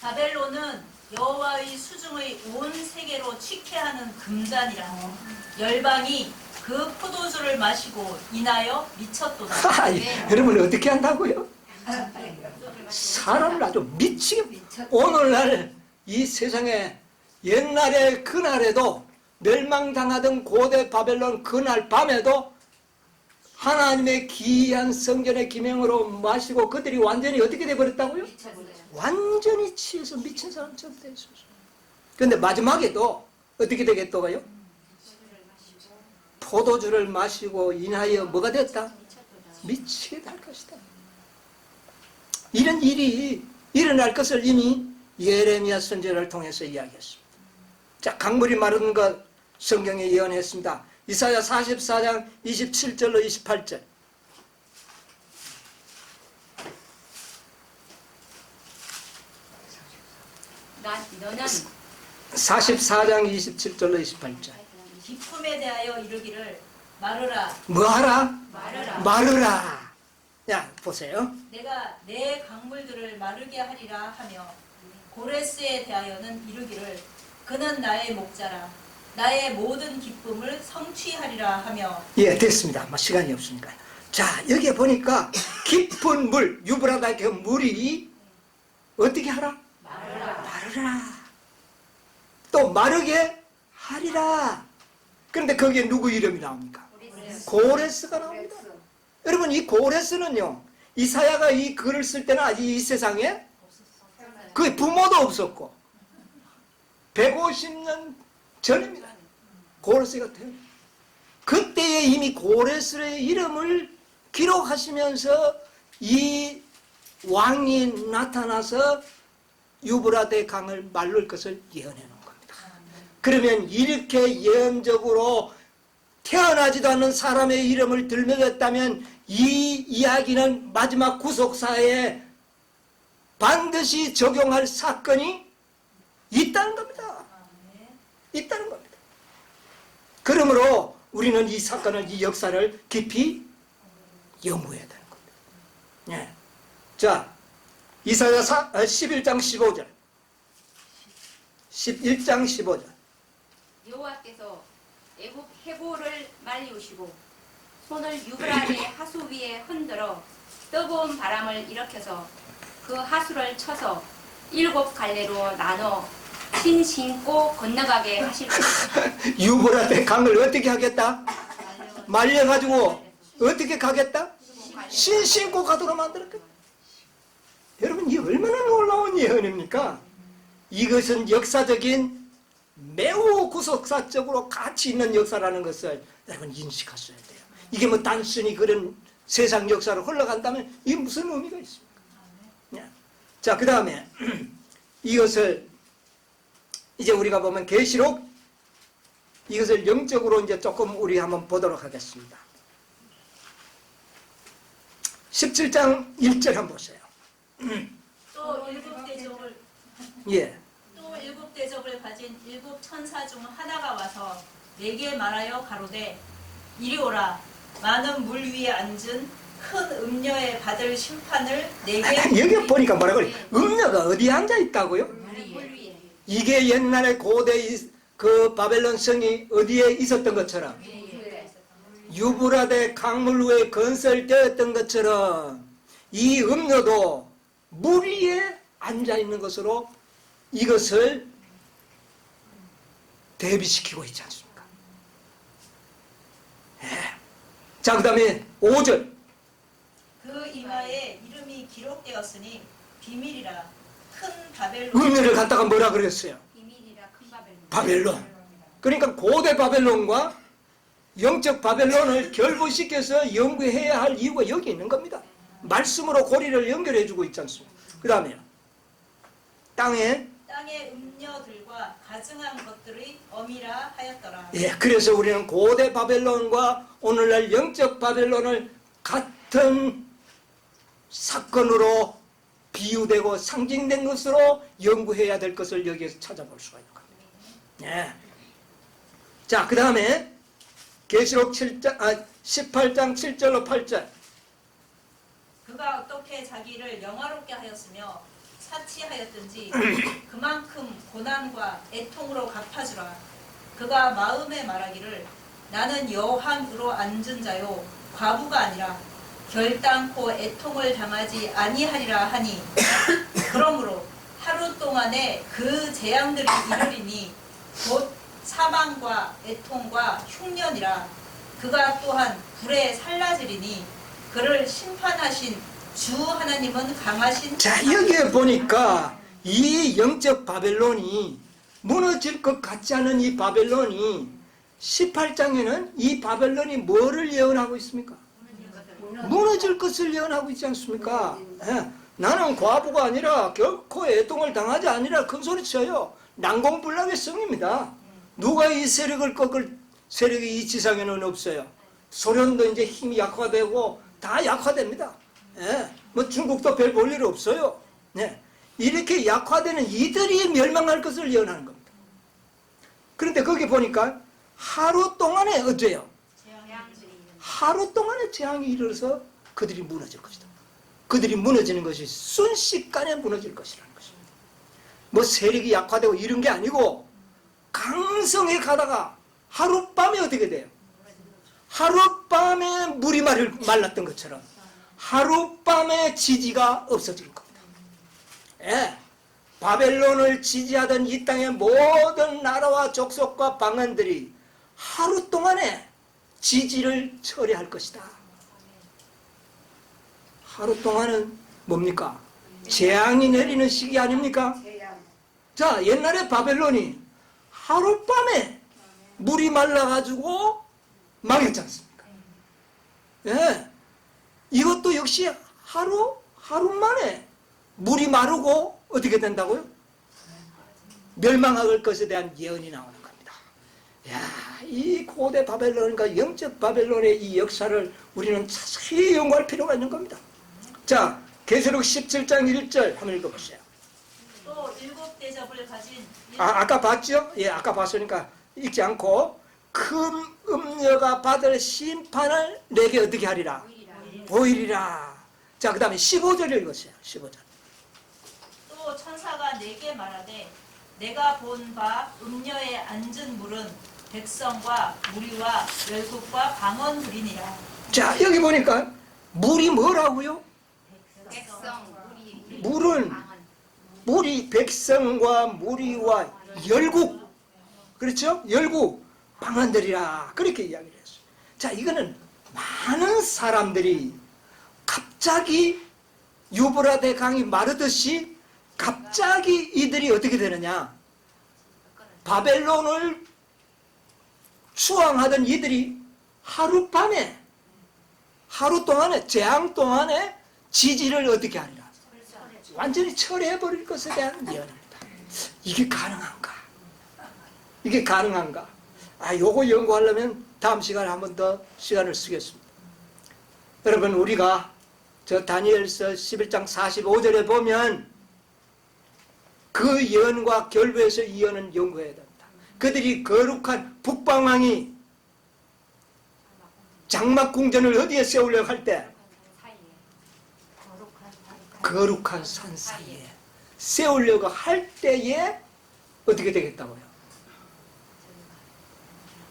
바벨론은 여호와의 수중의 온 세계로 취케하는 금잔이라. 열방이 그 포도주를 마시고 인하여 미쳤도다. 여러분 어떻게 한다고요? 사람을 아주 미치게. 오늘날 이 세상에 옛날에 그날에도 멸망당하던 고대 바벨론 그날 밤에도 하나님의 기이한 성전의 기명으로 마시고 그들이 완전히 어떻게 돼버렸다고요? 완전히 취해서 미친 사람처럼 돼 있었어요. 그런데 마지막에도 어떻게 되겠다고요? 포도주를 마시고 인하여 뭐가 됐다? 미치게 될 것이다. 이런 일이 일어날 것을 이미 예레미야 선지자를 통해서 이야기했습니다. 자, 강물이 마른 것 성경에 예언했습니다. 이사야 44장 27절로 28절. 너는 44장 27절로 28절. 기품에 대하여 이르기를 마르라. 뭐하라? 말하라. 마르라. 야, 보세요. 내가 내 강물들을 마르게 하리라 하며 고레스에 대하여는 이르기를 그는 나의 목자라. 나의 모든 기쁨을 성취하리라 하며. 예, 됐습니다. 시간이 없으니까. 자, 여기에 보니까 깊은 물, 유브라다 그 물이 어떻게 하라? 마르라. 또 마르게 하리라. 그런데 거기에 누구 이름이 나옵니까? 고레스가 나옵니다. 여러분, 이 고레스는요, 이사야가 이 글을 쓸 때는 아직 이 세상에 그의 부모도 없었고 150년 전입니다. 고레스가 태어났어요. 그때에 이미 고레스의 이름을 기록하시면서 이 왕이 나타나서 유브라데 강을 말릴 것을 예언해 놓은 겁니다. 그러면 이렇게 예언적으로 태어나지도 않는 사람의 이름을 들먹였다면 이 이야기는 마지막 구속사에 반드시 적용할 사건이 있다는 겁니다. 있다는 겁니다. 그러므로 우리는 이 사건을, 이 역사를 깊이 연구해야 되는 겁니다. 네. 자, 이사야 11장 15절. 11장 15절. 여호와께서 애굽 해골을 말리우시고 손을 유브라데 하수 위에 흔들어 뜨거운 바람을 일으켜서 그 하수를 쳐서 7 갈래로 나눠 신 신고 건너가게 하실 것이다. 유브라데 강을 어떻게 하겠다? 말려가지고 어떻게 가겠다? 신 신고 가도록 만들었겠다. 여러분, 이 얼마나 놀라운 예언입니까? 이것은 역사적인 매우 구속사적으로 가치 있는 역사라는 것을 여러분 인식하셔야 돼요. 이게 뭐 단순히 그런 세상 역사로 흘러간다면 이게 무슨 의미가 있습니까? 자, 그 다음에 이것을 이제 우리가 보면 계시록 이것을 영적으로 이제 조금 우리 한번 보도록 하겠습니다. 17장 1절 한번 보세요. 또 7 대접을 예. 또 7 대접을 가진 7 천사 중 하나가 와서 내게 말하여 가로되 이리 오라. 많은 물 위에 앉은 큰 음녀에 받을 심판을 내게 여기 보니까 뭐라고 그래? 음녀가 어디에 앉아 있다고요? 물 위에. 이게 옛날에 고대 그 바벨론 성이 어디에 있었던 것처럼 유브라데 강물 위에 건설되었던 것처럼 이 음녀도 물 위에 앉아 있는 것으로 이것을 대비시키고 있지 않습니까? 예. 자, 그 다음에 5절. 그 이마에 이름이 기록되었으니 비밀이라 큰 바벨론 음녀를 갖다가 뭐라 그랬어요? 비밀이라 큰 바벨론. 바벨론. 그러니까 고대 바벨론과 영적 바벨론을 결부시켜서 연구해야 할 이유가 여기 있는 겁니다. 말씀으로 고리를 연결해주고 있지 않습니까? 그 다음에요. 땅의 음녀들과 가증한 것들의 어미라 하였더라. 예, 그래서 우리는 고대 바벨론과 오늘날 영적 바벨론을 같은 사건으로 비유되고 상징된 것으로 연구해야 될 것을 여기에서 찾아볼 수가 있는 겁니다. 예. 자, 그 다음에 계시록 18장 7절로 8절. 그가 어떻게 자기를 영화롭게 하였으며 사치하였든지 그만큼 고난과 애통으로 갚아주라. 그가 마음에 말하기를 나는 여함으로 앉은 자요 과부가 아니라 결단코 애통을 당하지 아니하리라 하니 그러므로 하루 동안에 그 재앙들이 이르리니 곧 사망과 애통과 흉년이라. 그가 또한 불에 살라지리니 그를 심판하신 주 하나님은 강하신. 자, 여기에 보니까 이 영적 바벨론이 무너질 것 같지 않은 이 바벨론이 18장에는 이 바벨론이 뭐를 예언하고 있습니까? 무너질 것을 예언하고 있지 않습니까? 예. 나는 과부가 아니라 결코 애통을 당하지 아니라 큰 소리 쳐요. 난공불락의 성입니다. 누가 이 세력을 꺾을 세력이 이 지상에는 없어요. 소련도 이제 힘이 약화되고 다 약화됩니다. 예. 뭐 중국도 별 볼 일 없어요. 예. 이렇게 약화되는 이들이 멸망할 것을 예언하는 겁니다. 그런데 거기 보니까 하루 동안에 어째요? 하루 동안에 재앙이 이르러서 그들이 무너질 것이다. 그들이 무너지는 것이 순식간에 무너질 것이라는 것입니다. 뭐 세력이 약화되고 이런 게 아니고 강성에 가다가 하룻밤에 어떻게 돼요? 하룻밤에 물이 말랐던 것처럼 하룻밤에 지지가 없어진 겁니다. 예, 바벨론을 지지하던 이 땅의 모든 나라와 족속과 방언들이 하루 동안에 지지를 처리할 것이다. 하루 동안은 뭡니까? 재앙이 내리는 시기 아닙니까? 자, 옛날에 바벨론이 하룻밤에 물이 말라가지고 망했지 않습니까? 예. 이것도 역시 하루 만에 물이 마르고 어떻게 된다고요? 멸망할 것에 대한 예언이 나오는 겁니다. 야, 이 고대 바벨론과 영적 바벨론의 이 역사를 우리는 자세히 연구할 필요가 있는 겁니다. 자, 계시록 17장 1절 한번 읽어보세요. 또 일곱 대접을 가진 아까 봤죠? 예, 아까 봤으니까 읽지 않고 큰 음녀가 받을 심판을 내게 어떻게 하리라? 보이리라. 자, 그 다음에 15절 읽으세요. 15절. 또 천사가 내게 말하되 내가 본 바 음녀에 앉은 물은 백성과 무리와 열국과 방언들이니라. 자, 여기 보니까 물이 뭐라고요? 백성, 물은 물이 백성과 무리와 열국, 그렇죠? 열국 방언들이라 그렇게 이야기를 했어요. 자, 이거는 많은 사람들이 갑자기 유브라데 강이 마르듯이 갑자기 이들이 어떻게 되느냐? 바벨론을 추앙하던 이들이 하룻밤에 하루 동안에 재앙 동안에 지지를 어떻게 하리라? 완전히 철회해버릴 것에 대한 예언입니다. 이게 가능한가? 이게 가능한가? 요거 연구하려면 다음 시간에 한 번 더 시간을 쓰겠습니다. 여러분, 우리가 저 다니엘서 11장 45절에 보면 그 예언과 결부해서 이 예언은 연구해야 됩니다. 그들이 거룩한 북방왕이 장막궁전을 어디에 세우려고 할 때 거룩한 산 사이에 세우려고 할 때에 어떻게 되겠다고요?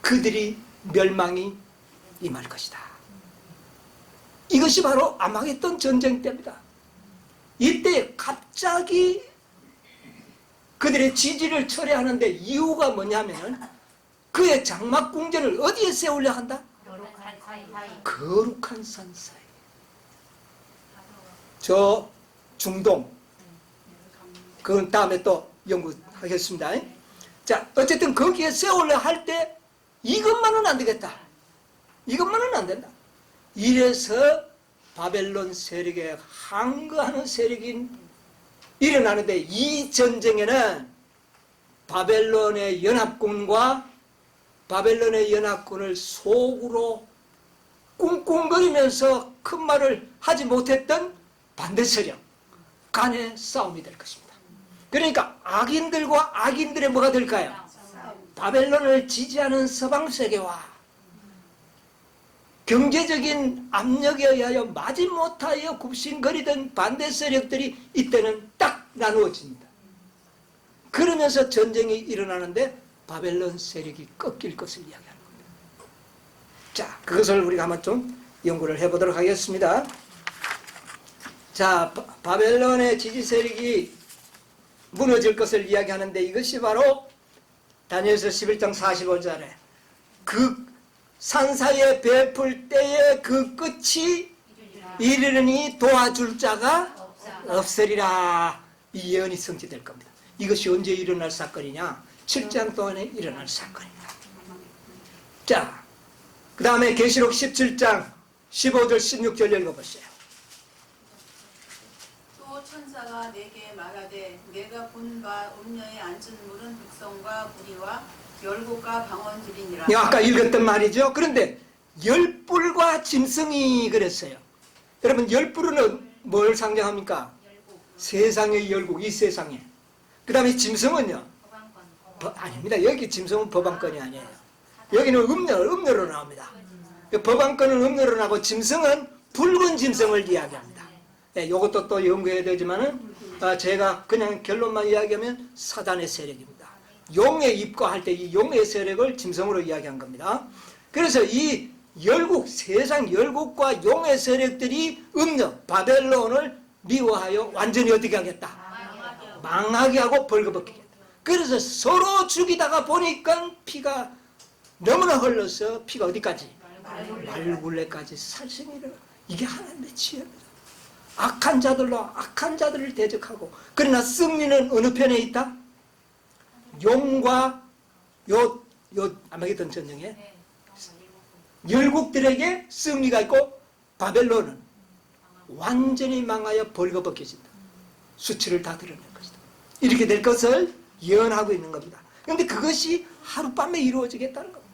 그들이 멸망이 임할 것이다. 이것이 바로 아마겟돈 전쟁 때입니다. 이때 갑자기 그들의 지지를 철회하는데 이유가 뭐냐면 그의 장막궁전을 어디에 세우려 한다? 거룩한 산 사이. 저 중동, 그건 다음에 또 연구하겠습니다. 자, 어쨌든 거기에 세우려 할 때 이것만은 안 되겠다. 이것만은 안 된다. 이래서 바벨론 세력에 항거하는 세력이 일어나는데 이 전쟁에는 바벨론의 연합군과 바벨론의 연합군을 속으로 꿍꿍거리면서 큰 말을 하지 못했던 반대 세력 간의 싸움이 될 것입니다. 그러니까 악인들과 악인들의 뭐가 될까요? 바벨론을 지지하는 서방 세계와 경제적인 압력에 의하여 마지못하여 굽신거리던 반대 세력들이 이때는 딱 나누어집니다. 그러면서 전쟁이 일어나는데 바벨론 세력이 꺾일 것을 이야기하는 겁니다. 자, 그것을 우리가 한번 좀 연구를 해보도록 하겠습니다. 자, 바벨론의 지지 세력이 무너질 것을 이야기하는데 이것이 바로 다니엘서 11장 45절에 그 산사에 베풀 때에 그 끝이 이르르니 도와줄 자가 없으리라. 이 예언이 성취될 겁니다. 이것이 언제 일어날 사건이냐? 7장 동안에 일어날 사건입니다. 자, 그 다음에 계시록 17장 15절 16절 읽어보세요. 또 천사가 내게 말하되 내가 본 바 음녀에 앉은 물은 백성과 무리와 열국과 방언들이니라. 아까 읽었던 말이죠. 그런데 열불과 짐승이 그랬어요. 여러분, 열불은 뭘 상징합니까? 세상의 열국, 이 세상에. 그 다음에 짐승은요? 아닙니다. 여기 짐승은 법안권이 아니에요. 여기는 음료로 나옵니다. 법안권은 음료로 나오고 짐승은 붉은 짐승을 이야기합니다. 이것도 또 연구해야 되지만은 제가 그냥 결론만 이야기하면 사단의 세력입니다. 용에 입과할 때 이 용의 세력을 짐승으로 이야기한 겁니다. 그래서 이 열국, 세상 열국과 용의 세력들이 음녀 바벨론을 미워하여 완전히 어떻게 하겠다? 망하게 하고 벌거벗기겠다. 그래서 서로 죽이다가 보니까 피가 너무나 흘러서 피가 어디까지? 말굴레까지 살생이라. 이게 하나님의 지혜입니다. 악한 자들로 악한 자들을 대적하고, 그러나 승리는 어느 편에 있다? 용과 요 아마게돈 전쟁에 열국들에게 승리가 있고 바벨론은 완전히 망하여 벌거벗겨진다. 수치를 다 드러낼 것이다. 이렇게 될 것을 예언하고 있는 겁니다. 그런데 그것이 하룻밤에 이루어지겠다는 겁니다.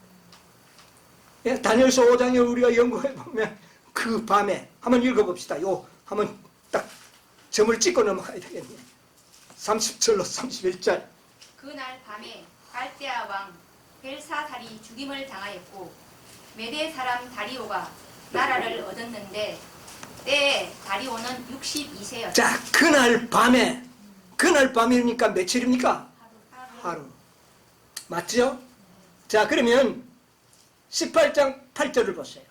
예, 다니엘서 5장에 우리가 연구해 보면 그 밤에 한번 읽어봅시다. 요 한번 딱 점을 찍고 넘어가야 되겠네. 30절로 31절. 그날 밤에 갈대아 왕 벨사살이 죽임을 당하였고 메대 사람 다리오가 나라를 얻었는데 때에 다리오는 62세였다. 자, 그날 밤이니까 며칠입니까? 하루. 맞죠? 자, 그러면 18장 8절을 보세요.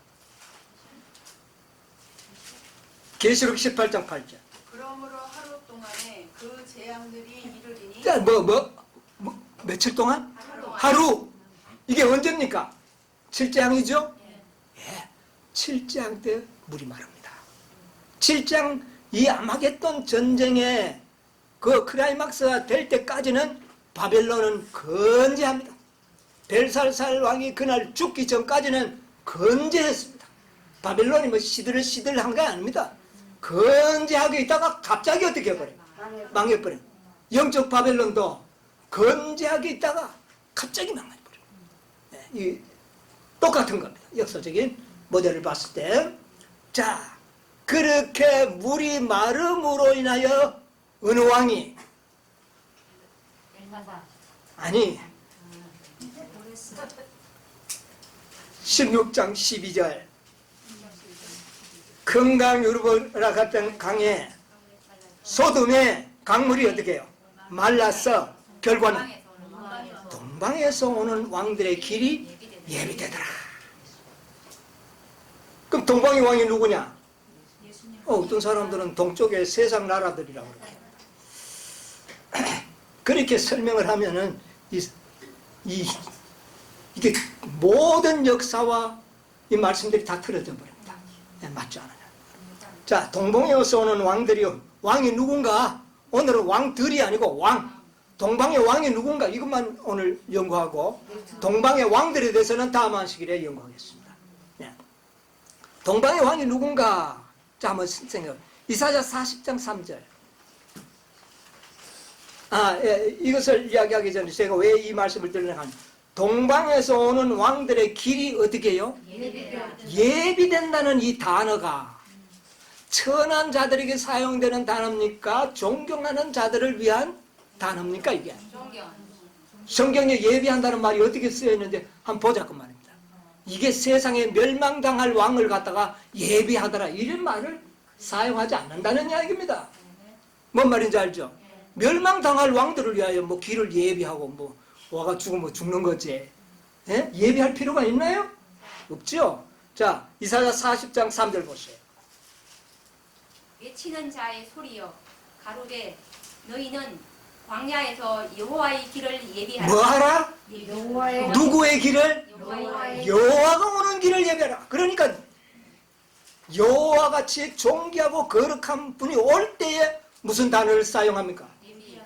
계시록 18장 8절. 그러므로 하루 동안에 그 재앙들이 이르리니 자, 며칠 동안? 하루 동안 하루. 이게 언제입니까? 7장이죠? 예. 7장 때 물이 마릅니다. 7장 이 아마겟돈 전쟁의 그 클라이막스가 될 때까지는 바벨론은 건재합니다. 벨살살 왕이 그날 죽기 전까지는 건재했습니다. 바벨론이 뭐 시들시들한 게 아닙니다. 건재하게 있다가 갑자기 어떻게 해버려요? 망해버려요. 영적 바벨론도 건재하게 있다가 갑자기 망해버려요. 네, 이 똑같은 겁니다. 역사적인 모델을 봤을 때. 자, 그렇게 물이 마름으로 인하여 어느 왕이? 아니, 16장 12절. 큰 강 유르보라 같은 강에 소돔의 강물이 어떻게 해요? 말라서 결과는 동방에서 오는 왕들의 길이 예비되더라. 그럼 동방의 왕이 누구냐? 어떤 사람들은 동쪽의 세상 나라들이라고 그래요. 그렇게 설명을 하면은 이게 모든 역사와 이 말씀들이 다 틀어져 버립니다. 맞지 않아요? 자, 동방에서 오는 왕이 누군가? 오늘은 왕들이 아니고 왕. 동방의 왕이 누군가? 이것만 오늘 연구하고 동방의 왕들에 대해서는 다음 안식일에 연구하겠습니다. 네. 동방의 왕이 누군가? 자, 한번 생각. 이사야 40장 3절. 이것을 이야기하기 전에 제가 왜 이 말씀을 드리는가 하면 동방에서 오는 왕들의 길이 어떻게 해요? 예비된다는 이 단어가 천한 자들에게 사용되는 단어입니까? 존경하는 자들을 위한 단어입니까? 이게 성경에 예비한다는 말이 어떻게 쓰여 있는데 한번 보자고 말입니다. 이게 세상에 멸망당할 왕을 갖다가 예비하더라 이런 말을 사용하지 않는다는 이야기입니다. 뭔 말인지 알죠? 멸망당할 왕들을 위하여 뭐 길을 예비하고 뭐 와가 죽으면 죽는 거지. 예? 예비할 필요가 있나요? 없죠? 자, 이사야 40장 3절 보세요. 외치는 자의 소리여 가로되 너희는 광야에서 여호와의 길을 예비하라. 뭐하라? 여호와의 누구의 길을? 여호와의 여호와가 오는 길을 예비하라. 그러니까 여호와같이 존귀하고 거룩한 분이 올 때에 무슨 단어를 사용합니까?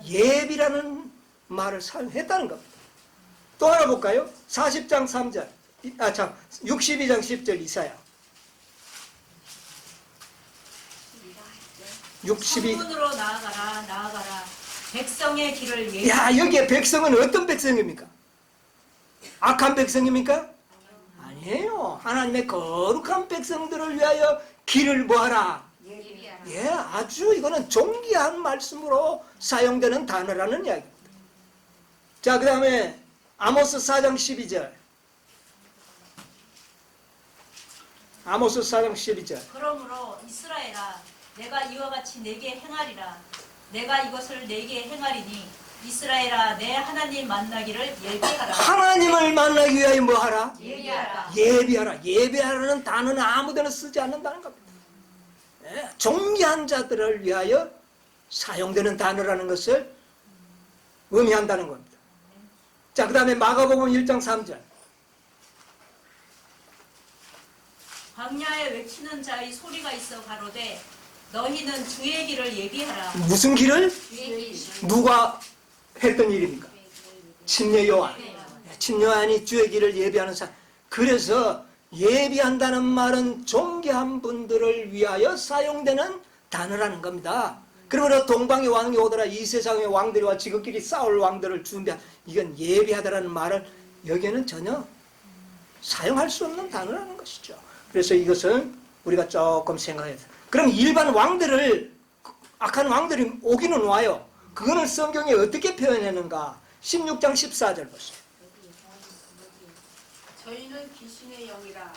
예비라는 말을 사용했다는 겁니다. 또 하나 볼까요? 40장 3절. 62장 10절 이사야. 62. 성문으로 나아가라. 백성의 길을 예비. 야, 여기에 백성은 어떤 백성입니까? 악한 백성입니까? 아니에요. 하나님의 거룩한 백성들을 위하여 길을 뭐하라? 예비하라. 예, 아주 이거는 존귀한 말씀으로 사용되는 단어라는 이야기입니다. 자, 그 다음에 아모스 4장 12절. 아모스 4장 12절. 그러므로 이스라엘아 내가 이와 같이 내게 행하리라. 내가 이것을 내게 행하리니 이스라엘아 내 하나님 만나기를 예비하라. 하나님을 만나기 위하여 뭐 하라? 예비하라. 예비하라. 예비하라는 단어는 아무데나 쓰지 않는다는 겁니다. 예, 존귀한 자들을 위하여 사용되는 단어라는 것을 의미한다는 겁니다. 자, 그 다음에 마가복음 1장 3절. 광야에 외치는 자의 소리가 있어 가로되 너희는 주의 길을 예비하라. 무슨 길을? 주의 길. 누가 했던 일입니까? 침례 요한. 침례 요한이 주의 길을 예비하는 사람. 그래서 예비한다는 말은 존귀한 분들을 위하여 사용되는 단어라는 겁니다. 그러므로 동방의 왕이 오더라 이 세상의 왕들과 지극히 싸울 왕들을 준비한, 이건 예비하다라는 말을 여기에는 전혀 사용할 수 없는 단어라는 것이죠. 그래서 이것은 우리가 조금 생각해야 돼요. 그럼 일반 왕들을, 악한 왕들이 오기는 와요. 그거는 성경에 어떻게 표현했는가? 16장 14절 보세요. 저희는 귀신의 영이라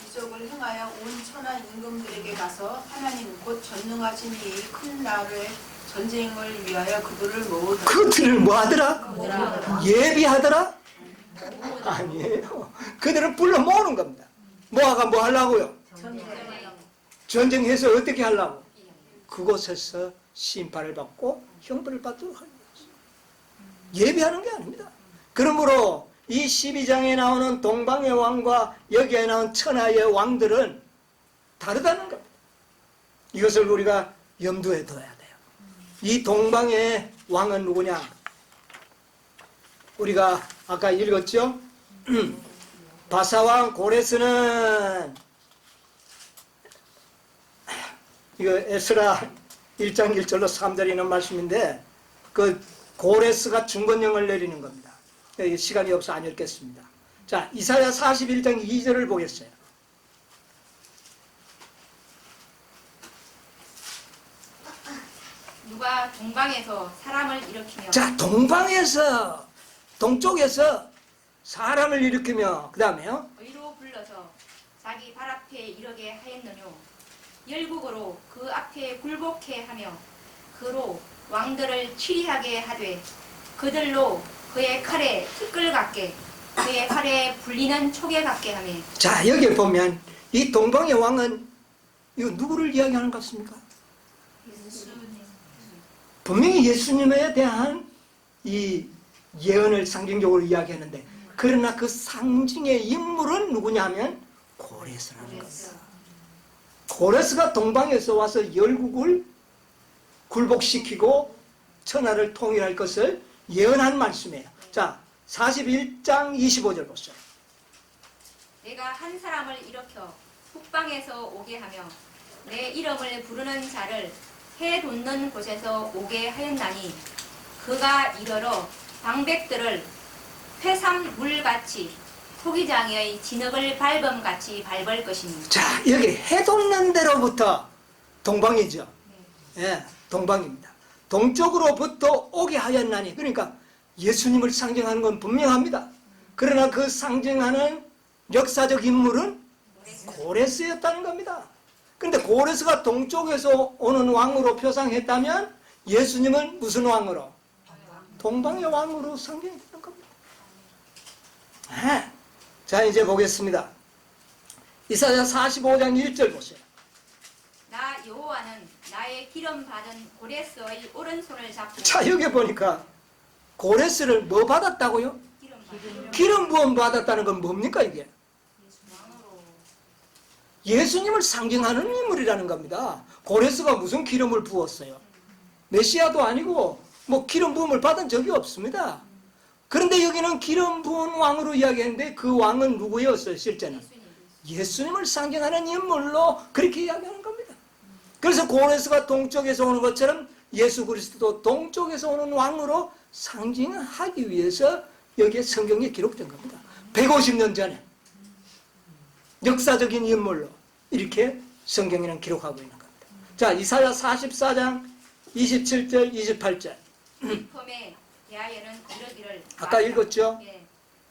이적을 행하여 온 천하 임금들에게 가서 하나님 곧 전능하신 이 큰 날의 전쟁을 위하여 그들을 모으더라. 그들을 뭐 하더라? 예비하더라? 아니에요. 그들을 불러 모으는 겁니다. 모아가 뭐 하려고요? 전쟁해서 어떻게 하려고? 그곳에서 심판을 받고 형벌을 받도록 하는 것이죠. 예비하는 게 아닙니다. 그러므로 이 12장에 나오는 동방의 왕과 여기에 나온 천하의 왕들은 다르다는 겁니다. 이것을 우리가 염두에 둬야 돼요. 이 동방의 왕은 누구냐? 우리가 아까 읽었죠? 바사왕 고레스는, 이거 에스라 1장 1절로 3절에 있는 말씀인데, 그 고레스가 중건령을 내리는 겁니다. 시간이 없어 안 읽겠습니다. 자, 이사야 41장 2절을 보겠어요. 누가 동방에서 사람을 일으키며 자, 동방에서, 동쪽에서 사람을 일으키며, 그 다음에요. 의로 불러서 자기 발 앞에 이르게 하였느뇨. 열국으로 그 앞에 굴복해 하며 그로 왕들을 치리하게 하되 그들로 그의 칼에 티끌 같게 그의 팔에 불리는 촉에 같게 하며. 자, 여기 보면 이 동방의 왕은 이거 누구를 이야기하는 것 같습니까? 분명히 예수님에 대한 이 예언을 상징적으로 이야기하는데, 그러나 그 상징의 인물은 누구냐 하면 고레스라는 겁니다. 고레스가 동방에서 와서 열국을 굴복시키고 천하를 통일할 것을 예언한 말씀이에요. 자, 41장 25절 보세요. 내가 한 사람을 일으켜 북방에서 오게 하며 내 이름을 부르는 자를 해 돋는 곳에서 오게 하였나니 그가 이르러 방백들을 회삼물같이 토기장의 진흙을 밟음같이 밟을 것이니. 자, 여기 해돋는 데로부터 동방이죠. 예, 동방입니다. 동쪽으로부터 오게 하였나니, 그러니까 예수님을 상징하는 건 분명합니다. 그러나 그 상징하는 역사적 인물은 고레스였다는 겁니다. 그런데 고레스가 동쪽에서 오는 왕으로 표상했다면 예수님은 무슨 왕으로? 동방의 왕으로 상징했던 겁니다. 네. 자, 이제 보겠습니다. 이사야 45장 1절 보세요. 나 여호와는 나의 기름 받은 고레스의 오른손을 잡고. 자, 여기 보니까 고레스를 뭐 받았다고요? 기름 받은 기름 부음 받았다는 건 뭡니까 이게? 왕으로. 예수님을 상징하는 인물이라는 겁니다. 고레스가 무슨 기름을 부었어요? 메시아도 아니고 뭐 기름 부음을 받은 적이 없습니다. 그런데 여기는 기름 부은 왕으로 이야기했는데 그 왕은 누구였어요 실제는? 예수님을 상징하는 인물로 그렇게 이야기하는 겁니다. 그래서 고레스가 동쪽에서 오는 것처럼 예수 그리스도도 동쪽에서 오는 왕으로 상징하기 위해서 여기에 성경에 기록된 겁니다. 150년 전에 역사적인 인물로 이렇게 성경에는 기록하고 있는 겁니다. 자, 이사야 44장 27절 28절. 봄에 대하여는 이르기를 아까 읽었죠? 예,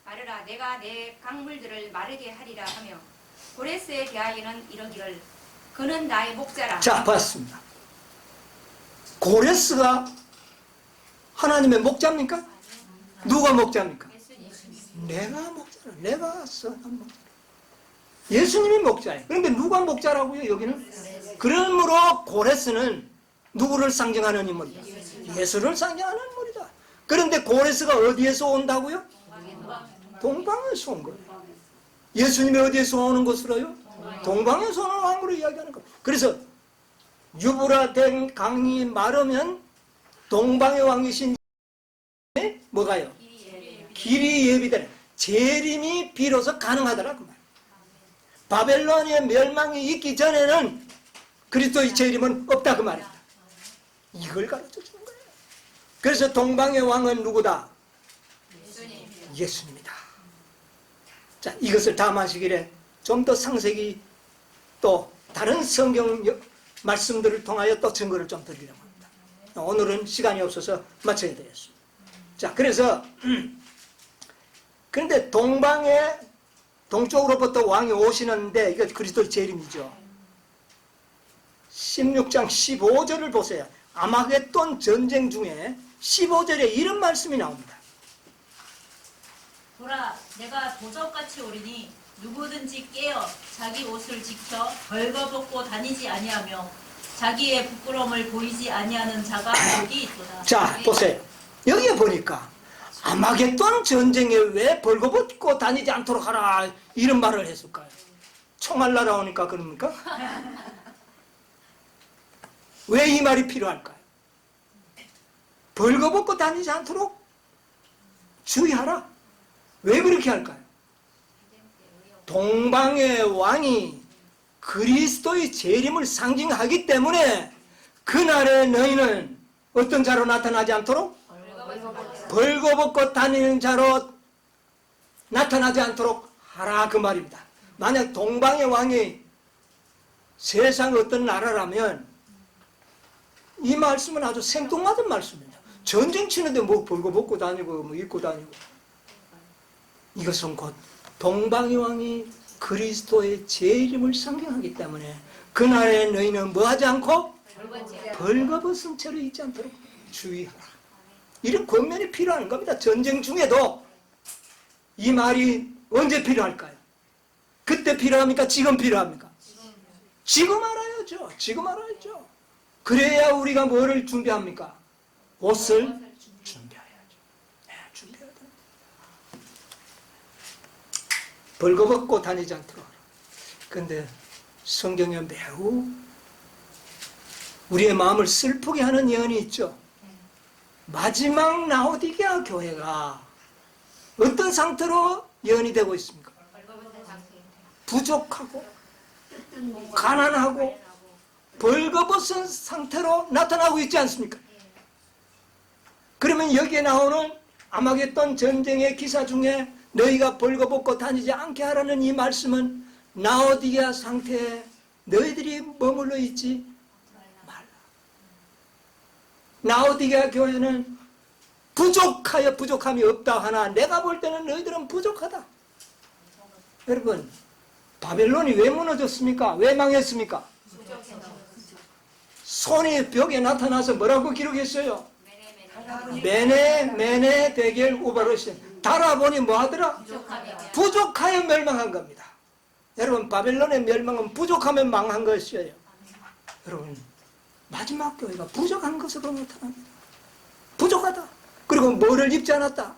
말하라 내가 내 강물들을 마르게 하리라 하며 고레스에 대하여는 이르기를 그는 나의 목자라. 자, 봤습니다. 고레스가 하나님의 목자입니까? 누가 목자입니까? 예수님. 내가 목자라. 내가 선한 목자. 예수님이 목자예요. 그런데 누가 목자라고요? 여기는? 그러므로 고레스는 누구를 상징하는 인물이다? 예수를 상징하는 인물이다. 그런데 고레스가 어디에서 온다고요? 동방에서 온 거예요. 예수님이 어디에서 오는 것으로요? 동방에서 오는 왕으로 이야기하는 거예요. 그래서 유브라덴 강이 마르면 동방의 왕이신 뭐가요? 길이 예비되는 재림이 비로소 가능하더라 그 말. 바벨론의 멸망이 있기 전에는 그리스도의 재림은 없다 그 말입니다. 이걸 가르쳐 주는 거예요. 그래서 동방의 왕은 누구다? 예수님이다. 자, 이것을 다마시길에 좀 더 상세히 또 다른 성경 말씀들을 통하여 또 증거를 좀 드리려고 합니다. 오늘은 시간이 없어서 마쳐야 되겠습니다. 자, 그래서 그런데 동쪽으로부터 왕이 오시는데 이거 그리스도의 재림이죠. 16장 15절을 보세요. 아마겟돈 전쟁 중에 15절에 이런 말씀이 나옵니다. 보라, 내가 도적같이 오리니 누구든지 깨어 자기 옷을 지켜 벌거벗고 다니지 아니하며 자기의 부끄러움을 보이지 아니하는 자가 여기 있도다. 자, 보세요. 여기에 보니까 아마겟돈 전쟁에 왜 벌거벗고 다니지 않도록 하라 이런 말을 했을까요? 총알 날아오니까 그럽니까? 왜 이 말이 필요할까요? 벌거벗고 다니지 않도록 주의하라. 왜 그렇게 할까요? 동방의 왕이 그리스도의 재림을 상징하기 때문에 그날에 너희는 어떤 자로 나타나지 않도록? 벌거벗고 다니는 자로 나타나지 않도록 하라 그 말입니다. 만약 동방의 왕이 세상 어떤 나라라면 이 말씀은 아주 생뚱맞은 말씀입니다. 전쟁 치는데 뭐 벌거벗고 다니고 뭐 입고 다니고. 이것은 곧 동방의 왕이 그리스도의 재림을 상징하기 때문에 그날에 너희는 뭐 하지 않고 벌거벗은 채로 있지 않도록 주의하라. 이런 권면이 필요한 겁니다. 전쟁 중에도 이 말이 언제 필요할까요? 그때 필요합니까? 지금 필요합니까? 지금 알아야죠. 지금 알아야죠. 그래야 우리가 뭐를 준비합니까? 옷을 준비해야죠. 네, 준비해야 돼요. 벌거벗고 다니지 않도록. 그런데 성경에 매우 우리의 마음을 슬프게 하는 예언이 있죠. 마지막 라오디게아 교회가 어떤 상태로 예언이 되고 있습니까? 부족하고 가난하고 벌거벗은 상태로 나타나고 있지 않습니까? 그러면 여기에 나오는 아마겟돈 전쟁의 기사 중에 너희가 벌거벗고 다니지 않게 하라는 이 말씀은 라오디게아 상태에 너희들이 머물러 있지 말라. 라오디게아 교회는 부족하여 부족함이 없다 하나 내가 볼 때는 너희들은 부족하다. 여러분, 바벨론이 왜 무너졌습니까? 왜 망했습니까? 손이 벽에 나타나서 뭐라고 기록했어요? 메네 데겔 우바르신. 달아보니 뭐하더라? 부족하여 멸망한 겁니다. 여러분, 바벨론의 멸망은 부족하면 망한 것이에요. 여러분, 마지막 교회가 부족한 것으로 나타납니다. 부족하다. 그리고 뭐를 입지 않았다?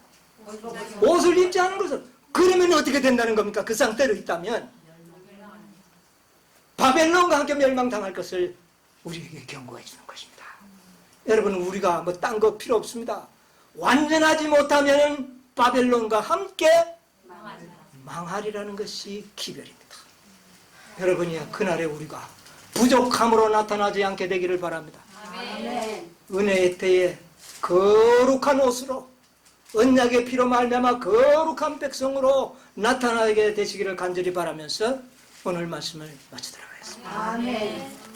옷을 입지 않은 것을. 그러면 어떻게 된다는 겁니까? 그 상태로 있다면 바벨론과 함께 멸망당할 것을 우리에게 경고해 주는 것입니다. 여러분, 우리가 뭐 딴 거 필요 없습니다. 완전하지 못하면 바벨론과 함께 망하리라는 것이 기별입니다. 여러분이 그날에 우리가 부족함으로 나타나지 않게 되기를 바랍니다. 아멘. 은혜의 때에 거룩한 옷으로 언약의 피로 말미암아 거룩한 백성으로 나타나게 되시기를 간절히 바라면서 오늘 말씀을 마치도록 하겠습니다. 아멘.